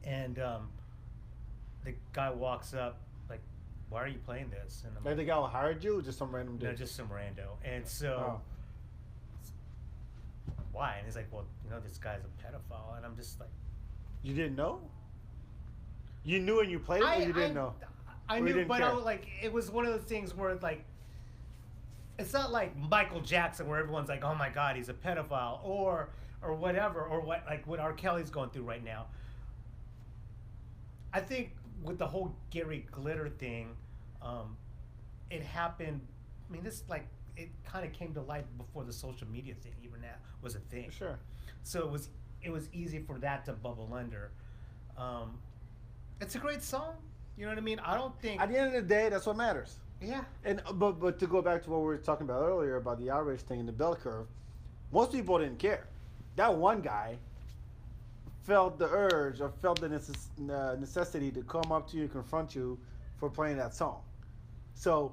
and the guy walks up like, "Why are you playing this?" And I'm like, the guy who hired you, or just some random dude? No, just some rando. And so, why? And he's like, "Well, this guy's a pedophile," and I'm just like, you didn't know? You knew and you played it, or you didn't know? I knew, but it was one of those things where like, it's not like Michael Jackson where everyone's like, "Oh my God, he's a pedophile," or whatever, or what R. Kelly's going through right now. I think with the whole Gary Glitter thing, it happened. I mean, this like it kind of came to light before the social media thing even that was a thing. Sure. So it was easy for that to bubble under. It's a great song. You know what I mean? I don't think. At the end of the day, that's what matters. Yeah. And but to go back to what we were talking about earlier about the outrage thing and the bell curve, most people didn't care. That one guy felt the urge or felt the necessity to come up to you and confront you for playing that song. So,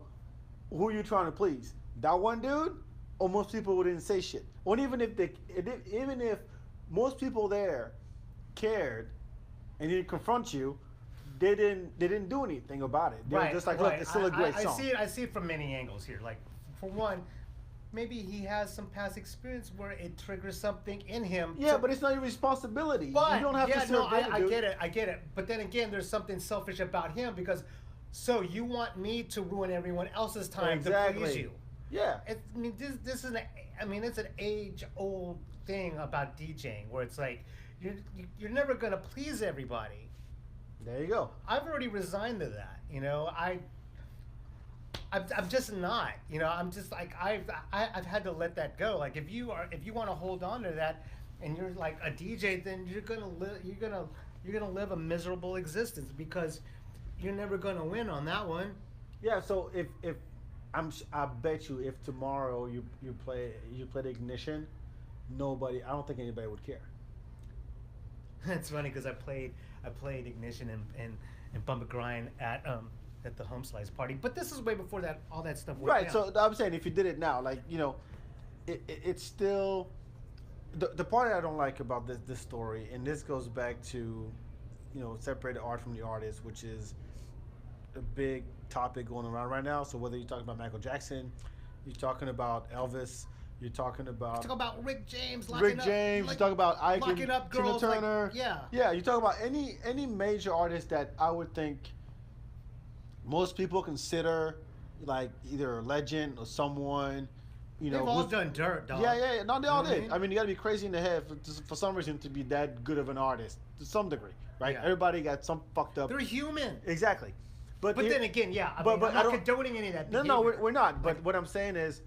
who are you trying to please? That one dude, or most people who didn't say shit? Or even if most people there cared and didn't confront you, they didn't do anything about it. They were just like, look, it's still a great song. I see it from many angles here. Like, for one, maybe he has some past experience where it triggers something in him. Yeah, but it's not your responsibility. But, you don't have to serve I get it. But then again, there's something selfish about him because, so you want me to ruin everyone else's time to please you. Yeah. This is it's an age-old thing about DJing where it's like, you're never going to please everybody. There you go. I've already resigned to that. I'm just not. I'm just like I've had to let that go. Like if you want to hold on to that, and you're like a DJ, then you're gonna live a miserable existence because you're never gonna win on that one. Yeah. So if I bet you if tomorrow you play the Ignition, I don't think anybody would care. It's funny because I played Ignition and Bump and Grind at the Home Slice party, but this is way before that all that stuff went right. down. So I'm saying if you did it now, like it's still the part that I don't like about this story, and this goes back to, separate the art from the artist, which is a big topic going around right now. So whether you're talking about Michael Jackson, you're talking about Elvis, you're talking about Talk about Rick James, Rick James, you talk about Ike locking and up Tina girls, Turner. yeah. You talk about any major artist that I would think most people consider like either a legend or someone, They've all done dirt, dog. Yeah. No, they all You know what I did. mean? I mean, you got to be crazy in the head for some reason to be that good of an artist to some degree, right? Yeah. Everybody got some fucked up. They're human. Exactly. But then again, yeah, I but- mean, but I'm I not don't- condoning any of that. No, behavior. we're not. But what I'm saying is,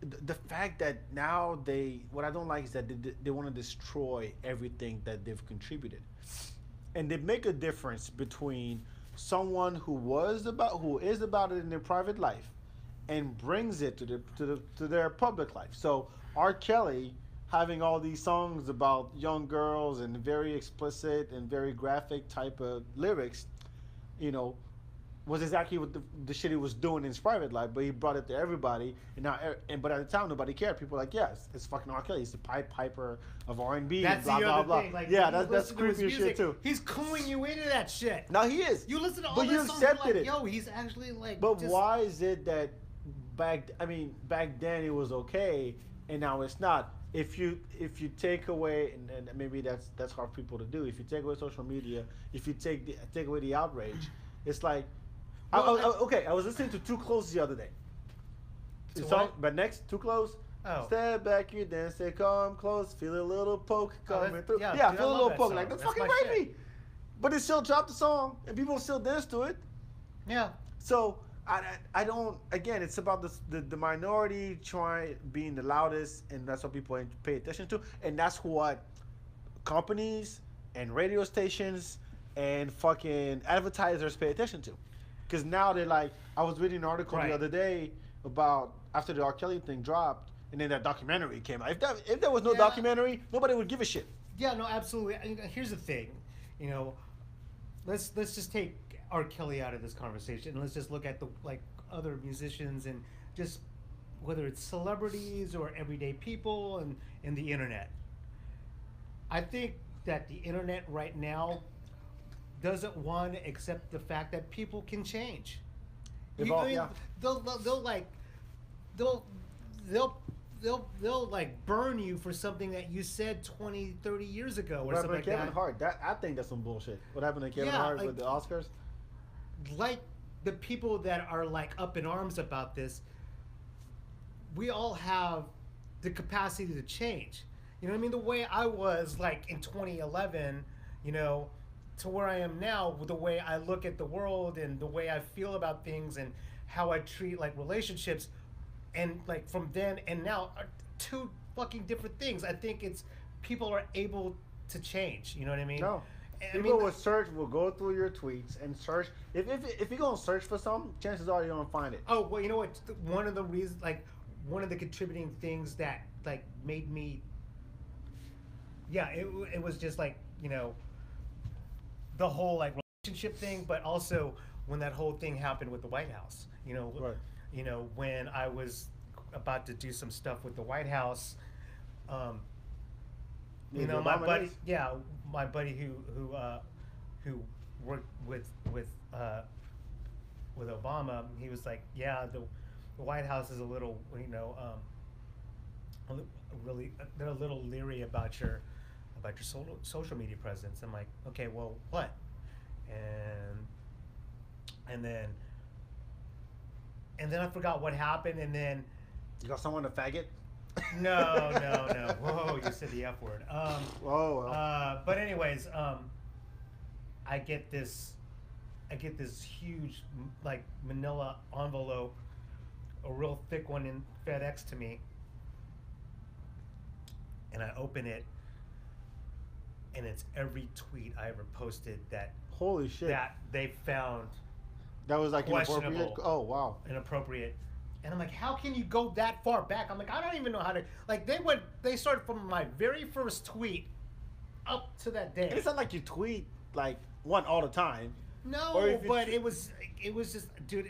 the fact that now what I don't like is that they want to destroy everything that they've contributed, and they make a difference between someone who is about it in their private life, and brings it to their public life. So R. Kelly having all these songs about young girls and very explicit and very graphic type of lyrics, was exactly what the shit he was doing in his private life, but he brought it to everybody, but at the time nobody cared. People were like, yes, it's fucking R. Kelly. He's the Pied Piper of R&B. That's blah the blah other blah. thing. Like, Yeah, when you that's listen to his creepy as shit music, too. He's cooing you into that shit. Now he is. You listen to all But you his songs, you're accepted like, it. yo, he's actually like. But just, why is it that back then it was okay and now it's not? If you take away, and maybe that's hard for people to do. If you take away social media, if you take away the outrage, it's like, okay. I was listening to Too Close the other day. To The song, what? but next Too Close. Oh. Step back, you dance, say come close, feel a little poke coming that's- through. yeah, Yeah, dude, feel I a love little that poke. song. Like that's That's fucking my rapey. shit. But they still dropped the song and people still dance to it. Yeah. So I don't. Again, it's about the minority being the loudest, and that's what people pay attention to, and that's what companies and radio stations and fucking advertisers pay attention to, because now they're like, I was reading an article Right. the other day about after the R. Kelly thing dropped, and then that documentary came out. If there was no Yeah. documentary, nobody would give a shit. Yeah, no, absolutely. I mean, here's the thing, let's just take R. Kelly out of this conversation and let's just look at the other musicians and just whether it's celebrities or everyday people and the internet. I think that the internet right now doesn't want to accept the fact that people can change. Yeah. They'll like burn you for something that you said 20, 30 years ago or What something happened to like Kevin that. Hart? I think that's some bullshit. What happened to Kevin Yeah, Hart like- with the Oscars? Like the people that are like up in arms about this, we all have the capacity to change. You know what I mean? The way I was like in 2011, to where I am now, with the way I look at the world and the way I feel about things and how I treat like relationships, and like from then and now are two fucking different things. I think it's people are able to change. You know what I mean? No. I People mean, will go through your tweets and search. If you're gonna search for something, chances are you're gonna find it. Oh, well, you know what? One of the reasons, one of the contributing things that made me, it was just the whole relationship thing, but also when that whole thing happened with the White House. Right. When I was about to do some stuff with the White House, The my Obama buddy, days? my buddy who worked with Obama, he was like, the White House is a little, really, they're a little leery about your social media presence. I'm like, okay, well, what? And then I forgot what happened, and then You got someone to faggot? no. Whoa, you said the F word. Oh, well. But anyways, I get this huge manila envelope, a real thick one in FedEx to me, and I open it, and it's every tweet I ever posted that Holy shit. that they found That was inappropriate? questionable. Oh, wow. inappropriate. And I'm like, how can you go that far back? I'm like, I don't even know how to. They started from my very first tweet up to that day. And it's not like you tweet one all the time. Or No, if you but tr- it was just, dude,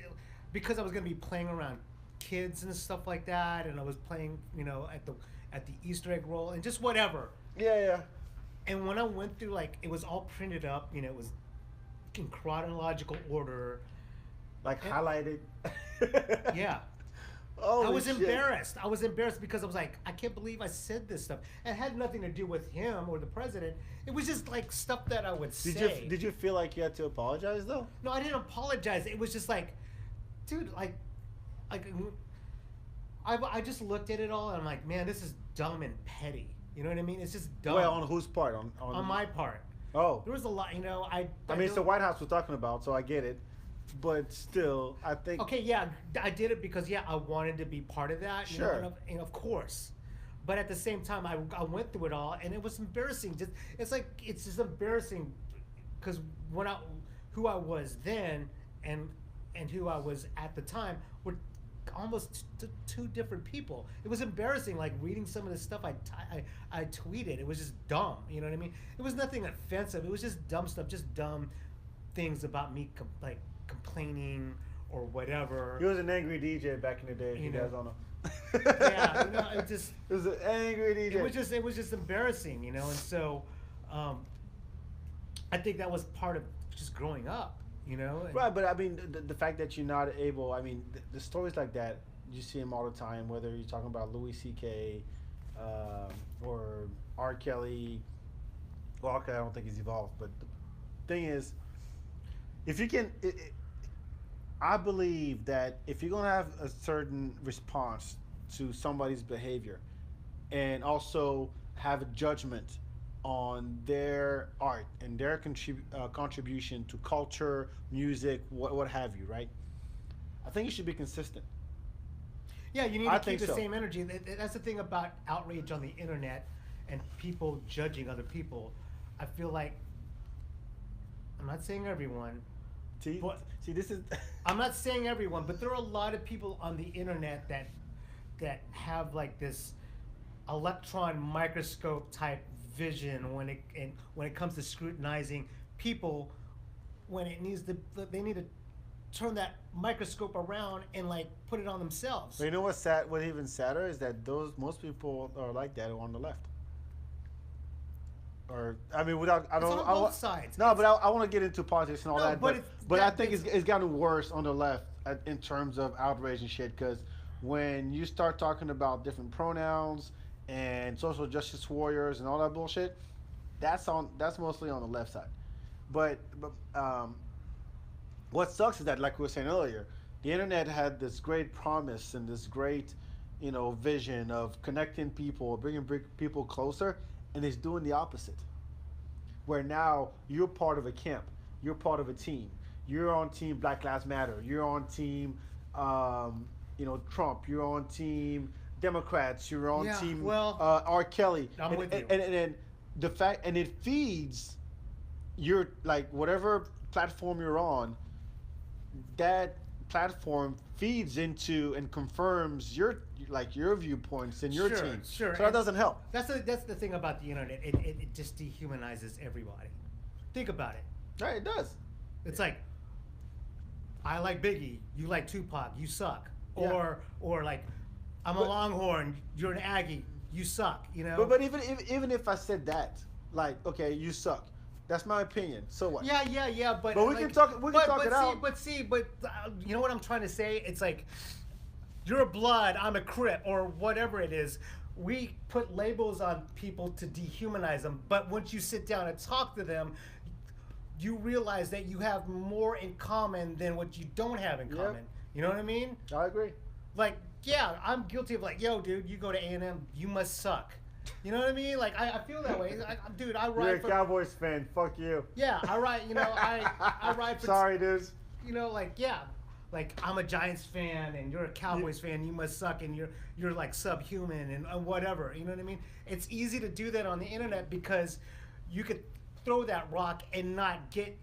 because I was gonna be playing around kids and stuff like that, and I was playing, at the Easter egg roll and just whatever. Yeah. And when I went through, like, it was all printed up, you know, it was in chronological order. Like And- highlighted. Yeah. Oh, I was embarrassed. I was embarrassed because I was like, I can't believe I said this stuff. It had nothing to do with him or the president. It was just like stuff that I would say. Did you feel like you had to apologize though? No, I didn't apologize. It was just like, dude, like I just looked at it all and I'm like, man, this is dumb and petty. You know what I mean? It's just dumb. Well, on whose part? On my part. Oh. There was a lot, you know. I mean, it's the White House we're talking about, so I get it. But still, I think. Okay, yeah, I did it because I wanted to be part of that. You Sure. know, and of course, but at the same time, I went through it all, and it was embarrassing. It's just embarrassing because who I was then and who I was at the time were almost two different people. It was embarrassing, like reading some of the stuff I tweeted. It was just dumb. You know what I mean? It was nothing offensive. It was just dumb stuff, just dumb things about me, like complaining or whatever. He was an angry DJ back in the day. If you guys don't know. Yeah, you know, it just. It was an angry DJ. It was just embarrassing, you know, and so, I think that was part of just growing up, you know. And, Right, but I mean, the fact that you're not able, I mean, the stories like that, you see them all the time, whether you're talking about Louis C.K. Or R. Kelly. Well, okay, I don't think he's evolved, but the thing is, if you can, I believe that if you're going to have a certain response to somebody's behavior and also have a judgment on their art and their contribution to culture, music, what have you, right? I think you should be consistent. yeah, you need I to think keep the so. same energy. That's the thing about outrage on the internet and people judging other people. I feel like, I'm not saying everyone, See, this is. I'm not saying everyone, but there are a lot of people on the internet that have like this electron microscope type vision when it comes to scrutinizing people. When they need to turn that microscope around and like put it on themselves. But you know what's sad? What even sadder is that most people are like that on the left. Or I mean, without I It's don't. on I, both sides. No, but I want to get into politics and all No, that. but But I that- think it's gotten worse on the left in terms of outrage and shit. Because when you start talking about different pronouns and social justice warriors and all that bullshit, that's mostly on the left side. But what sucks is that, like we were saying earlier, the internet had this great promise and this great, vision of connecting people, bringing people closer, and it's doing the opposite. Where now you're part of a camp, you're part of a team, you're on team Black Lives Matter, you're on team, Trump, you're on team Democrats, you're on Yeah, team well, R. Kelly, I'm with you. and the fact, and it feeds your like whatever platform you're on. That platform feeds into and confirms your viewpoints and your Sure, team. sure. So that doesn't help. That's the thing about the internet. It just dehumanizes everybody. Think about it. Right, it does. It's like, I like Biggie, you like Tupac, you suck. Yeah. Or like, I'm a But- Longhorn, you're an Aggie, you suck. You know. But even if I said that, like, okay, you suck. That's my opinion. So what? Yeah. But we can talk it out. But you know what I'm trying to say? It's like, you're a Blood, I'm a Crip, or whatever it is. We put labels on people to dehumanize them, but once you sit down and talk to them, you realize that you have more in common than what you don't have in Yep. common. You know what I mean? I agree. Like, yeah, I'm guilty of like, yo, dude, you go to A&M, you must suck. You know what I mean? Like, I feel that way. Dude, I You're ride a for... Cowboys fan. Fuck you. Yeah, I ride, I ride for... Sorry, dudes. Like, yeah. Like, I'm a Giants fan, and you're a Cowboys fan, you must suck, and you're like subhuman, and whatever. You know what I mean? It's easy to do that on the internet because you could throw that rock and not get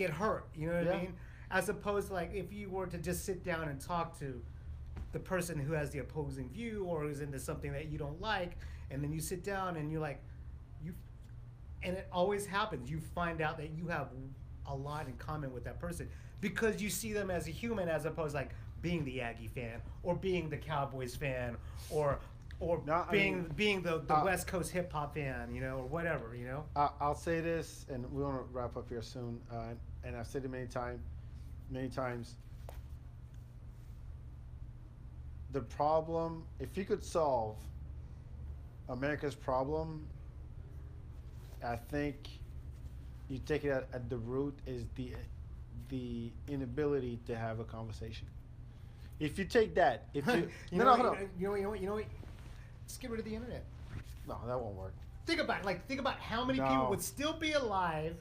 hurt. You know what I Yeah. mean? As opposed to, like, if you were to just sit down and talk to the person who has the opposing view or is into something that you don't like, and then you sit down and you're like, and it always happens. You find out that you have a lot in common with that person because you see them as a human, as opposed to like being the Aggie fan or being the Cowboys fan or or No, I being mean, being the uh, West Coast hip hop fan, or whatever, I'll say this, and we want to wrap up here soon. And I've said it many times. The problem, if you could solve America's problem, I think you take it at the root is the inability to have a conversation. If you take that, if you no, hold on. you know what? Just get rid of the internet. No, that won't work. Think about it. Like, think about how many No. people would still be alive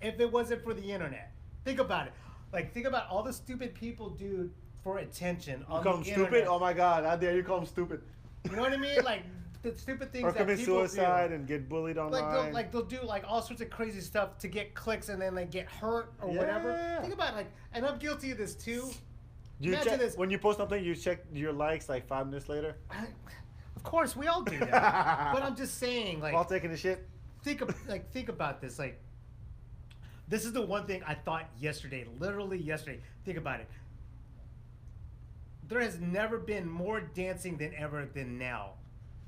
if it wasn't for the internet. Think about it. Like, think about all the stupid people do for attention You on call the them stupid? internet. Oh my God! How dare you call them stupid? You know what I mean? Like the stupid things Or that commit people suicide do. and get bullied Like online. they'll do like all sorts of crazy stuff to get clicks and then they get hurt or Yeah. whatever. Think about it, like, and I'm guilty of this too. You Imagine check, this. when you post something, you check your likes like 5 minutes later Of course, we all do that. But I'm just saying, like, while taking a shit. think about this. Like, this is the one thing I thought yesterday, literally yesterday. Think about it. There has never been more dancing than ever than now,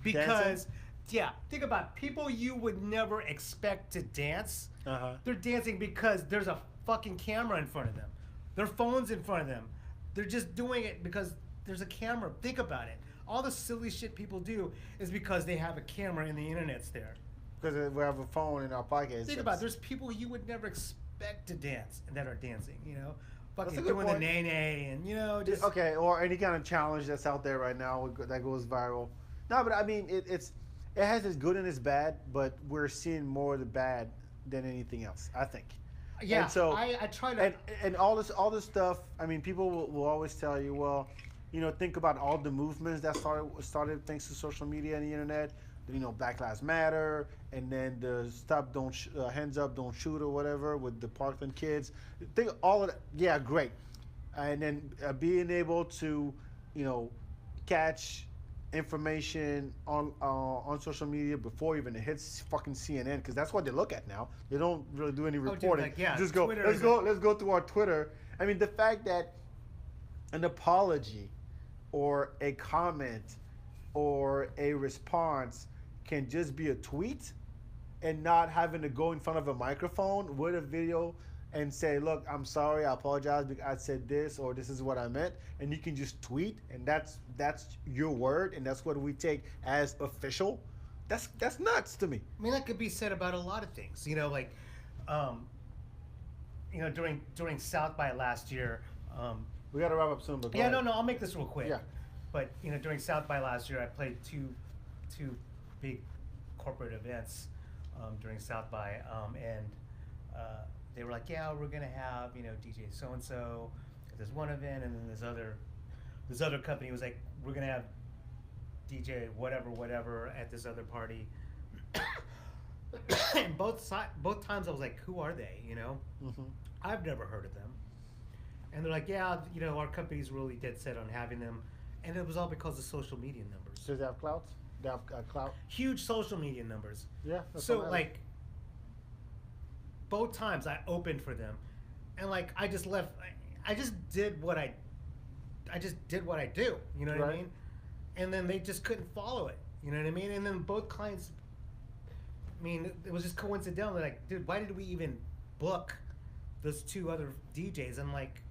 because Dancing? yeah, think about it. People you would never expect to dance. Uh-huh. They're dancing because there's a fucking camera in front of them. Their phones in front of them. They're just doing it because there's a camera. Think about it. All the silly shit people do is because they have a camera and the internet's there. Because we have a phone in our pocket. Think about it. There's people you would never expect to dance that are dancing, That's a fucking good doing point. the nay-nay and, just... Okay, or any kind of challenge that's out there right now that goes viral. No, but I mean, it has its good and its bad, but we're seeing more of the bad than anything else, I think. Yeah, and so, I try to... And all this stuff, I mean, people will always tell you, well, think about all the movements that started thanks to social media and the internet. Black Lives Matter, and then the hands up, don't shoot or whatever with the Parkland kids. Think all of that. Yeah, great. And then being able to, catch information on social media before even it hits fucking CNN, because that's what they look at now. They don't really do any reporting. Just go. Twitter Let's go to our Twitter. I mean, the fact that an apology or a comment or a response can just be a tweet and not having to go in front of a microphone with a video and say, look, I'm sorry, I apologize because I said this, or this is what I meant, and you can just tweet, and that's your word, and that's what we take as official. That's nuts to me. I mean, that could be said about a lot of things. During South by last year. We got to wrap up soon, but go Yeah, ahead. no, I'll make this real quick. Yeah. But during South by last year, I played two big corporate events during South by, and they were like, yeah, we're gonna have DJ so and so at this one event, and then this other company was like, we're gonna have DJ whatever at this other party. And both times I was like, who are they? Mm-hmm. I've never heard of them. And they're like, yeah, our company's really dead set on having them. And it was all because of social media numbers. Does they have clout? They have clout? Huge social media numbers. Yeah. That's So, what matters. like, both times I opened for them. And, like, I just left. I just did what I do. You know what I Right. mean? And then they just couldn't follow it. You know what I mean? And then both clients, it was just coincidental. They're like, dude, why did we even book those two other DJs? I'm like,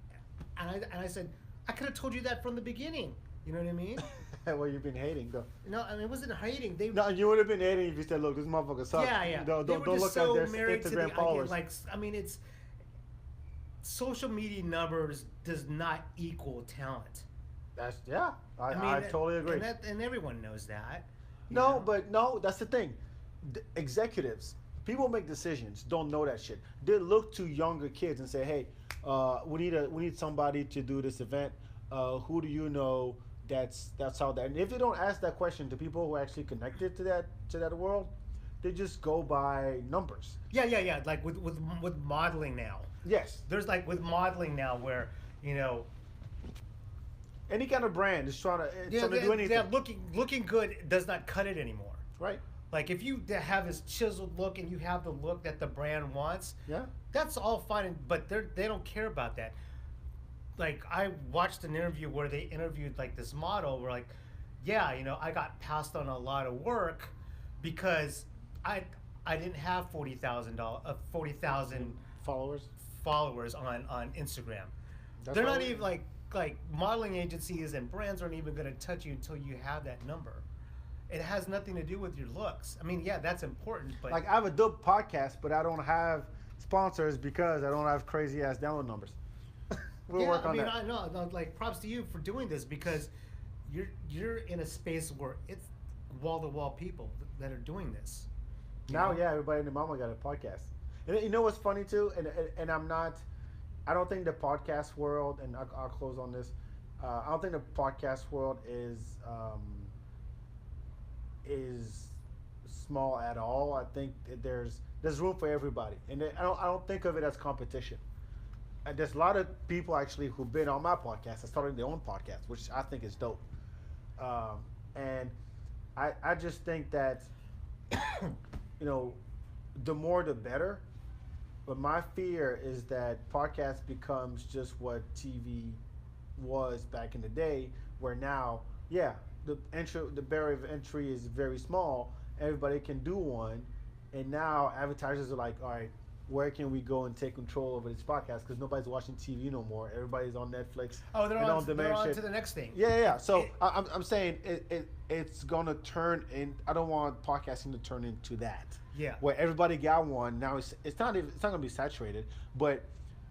and I said, I could have told you that from the beginning. You know what I mean? Well, you've been hating, though. No, it wasn't hating. No, you would have been hating if you said, look, this motherfucker sucks. Yeah. Don't They were look just at so their married to Instagram the followers. idea. It's social media numbers does not equal talent. I totally agree. And everyone knows that. No, that's the thing. Executives, people make decisions, don't know that shit. They look to younger kids and say, hey, we need somebody to do this event. Who do you know that's out there? And if they don't ask that question to people who are actually connected to that world, they just go by numbers. Yeah. Like with modeling now. Yes. There's like with modeling now where, Any kind of brand is trying to do anything. Yeah, looking good does not cut it anymore. Right. Like if you have this chiseled look and you have the look that the brand wants, Yeah. that's all fine. But they don't care about that. Like I watched an interview where they interviewed like this model where like, yeah, I got passed on a lot of work because I I didn't have 40,000 Followers. followers on Instagram. That's They're why not we- even like modeling agencies and brands aren't even going to touch you until you have that number. It has nothing to do with your looks. I mean, yeah, that's important, but Like I have a dope podcast, but I don't have sponsors because I don't have crazy ass download numbers. We'll yeah, work on I mean, that. I know. No, like, props to you for doing this because you're in a space where it's wall to wall people that are doing this. you Now, know? yeah, everybody and their mama got a podcast. And you know what's funny too, and I'm not. I don't think the podcast world, and I'll close on this. I don't think the podcast world is small at all. I think that there's room for everybody, and I don't think of it as competition. There's a lot of people actually who've been on my podcast and starting their own podcast, which I think is dope. And I just think that the more the better. But my fear is that podcast becomes just what TV was back in the day, where now, yeah, the barrier of entry is very small. Everybody can do one, and now advertisers are like, all right, where can we go and take control over this podcast? Because nobody's watching TV no more. Everybody's on Netflix. Oh, they're and on. They're demand on shit. to the next thing. Yeah. So It- I'm saying it's gonna turn in. I don't want podcasting to turn into that. Yeah. Where everybody got one. Now it's not gonna be saturated, but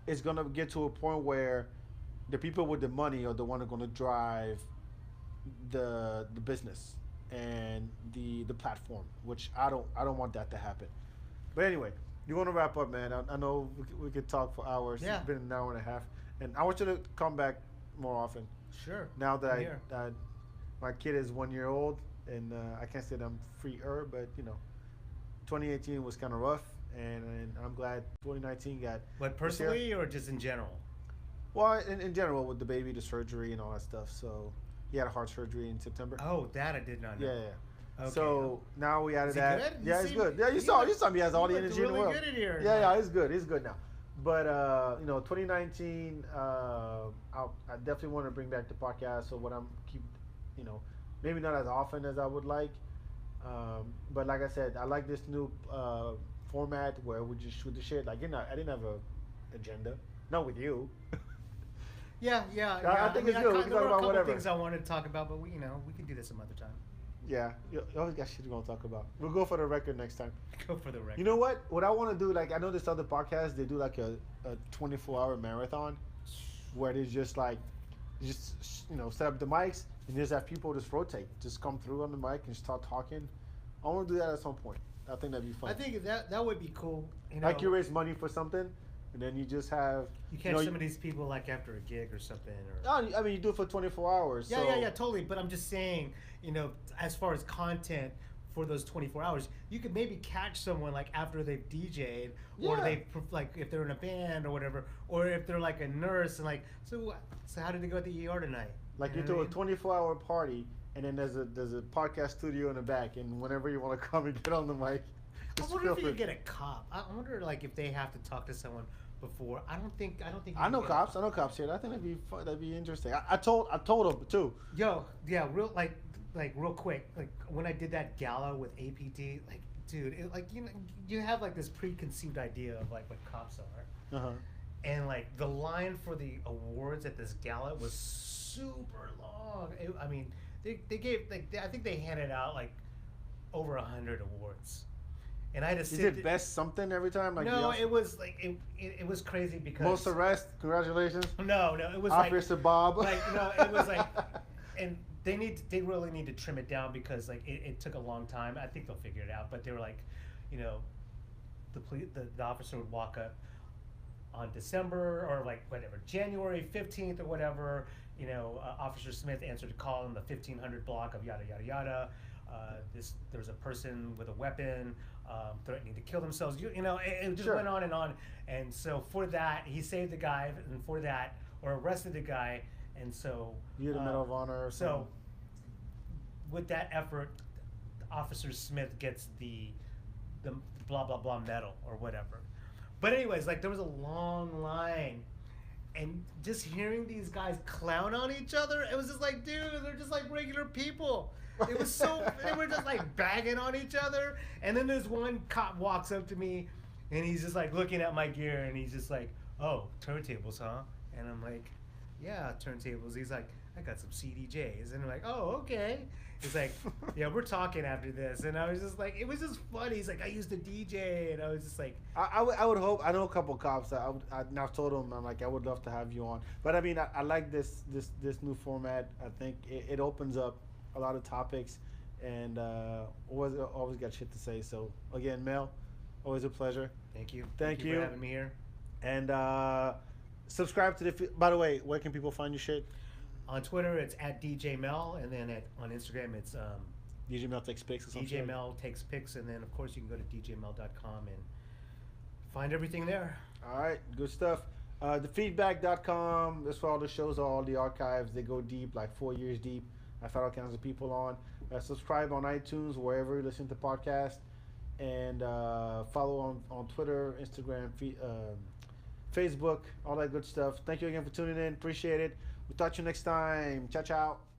it's gonna get to a point where the people with the money are the one who are gonna drive the business and the platform, which I don't want that to happen. But anyway, you want to wrap up, man? I know we could talk for hours. Yeah. It's been an hour and a half, and I want you to come back more often. Sure. Now that I'm here. my kid is 1 year old, and I can't say that I'm freer, but 2018 was kind of rough, and I'm glad 2019 got. But this year. personally, or just in general? Well, in general, with the baby, the surgery, and all that stuff. So he had a heart surgery in September. Oh, that I did not know. Yeah. Okay. So now we added Is he that. good? Yeah, You he's seem- good. Yeah, you he saw looked- me. He has all he the looked energy in the really world. good in here. Yeah, he's good. He's good now. But 2019, I definitely want to bring back the podcast. So what I'm keep, maybe not as often as I would like. But like I said, I like this new format where we just shoot the shit. Like I didn't have a agenda. Not with you. Yeah. I think it's good. We can There talk were a about couple whatever. things I wanted to talk about, but we can do this some other time. Yeah, you always got shit you're gonna talk about. We'll go for the record next time. Go for the record. You know what? What I want to do, like I know this other podcast, they do like a 24-hour marathon, where they just set up the mics and just have people just rotate, just come through on the mic and start talking. I want to do that at some point. I think that'd be fun. I think that would be cool. Like you raise money for something, and then you just have you catch some of these people like after a gig or something. Or I mean, you do it for 24 hours. yeah, so yeah, totally. But I'm just saying, as far as content for those 24 hours, you could maybe catch someone like after they've DJ'd, or Yeah. like if they're in a band or whatever, or if they're like a nurse and like, so how did it go at the ER tonight? Like You you know do a what I mean? 24-hour party, and then there's a podcast studio in the back, and whenever you want to come and get on the mic, I just wonder feel if you free. could get a cop. I wonder like if they have to talk to someone before. I don't think. You I can know get- cops. I know cops here. I think that'd be fun. That'd be interesting. I told them too. Yo, yeah, real quick, like when I did that gala with APD, like, dude, you have like this preconceived idea of like what cops are, Uh-huh. and like the line for the awards at this gala was super long. I mean, they gave I think they handed out like over 100 awards, and I had to Is sit. it best something every time? Like No, the it was like it was crazy because most arrest. Congratulations, No, it was Officer Bob. it was like, and they really need to trim it down because like it took a long time. I think they'll figure it out, but they were like, the officer would walk up on December or like whatever January 15th or whatever. Officer Smith answered a call in the 1500 block of yada yada yada. There was a person with a weapon threatening to kill themselves. It just Sure. went on, and so for that he saved the guy, and for that or arrested the guy, and so You get a Medal of Honor. Or so something. with that effort, Officer Smith gets the blah blah blah medal or whatever. But anyways, like there was a long line, and just hearing these guys clown on each other, it was just like, dude, they're just like regular people. It was so, they were just like bagging on each other. And then this one cop walks up to me and he's just like looking at my gear and he's just like, oh, turntables, huh? And I'm like, yeah, turntables. He's like, I got some CDJs. And I'm like, oh, okay. He's like, yeah, we're talking after this. And I was just like, it was just funny. He's like, I used to DJ. And I was just like, I would hope. I know a couple of cops. And I've told them, I'm like, I would love to have you on. But I mean, I like this new format. I think it opens up a lot of topics, and always got shit to say. So again, Mel, always a pleasure. thank you. Thank you for having me here. And subscribe to the. By the way, where can people find your shit? On Twitter, it's at DJ Mel. And then on Instagram, it's DJ Mel takes pics or something. DJ Mel takes pics. And then, of course, you can go to djmel.com and find everything there. All right, good stuff. The FeedBak.com. That's where all the shows are, all the archives. They go deep, like 4 years deep. I've had all kinds of people on. Subscribe on iTunes, wherever you listen to podcasts. And follow on Twitter, Instagram, Facebook, all that good stuff. Thank you again for tuning in. Appreciate it. We'll talk to you next time. Ciao, ciao.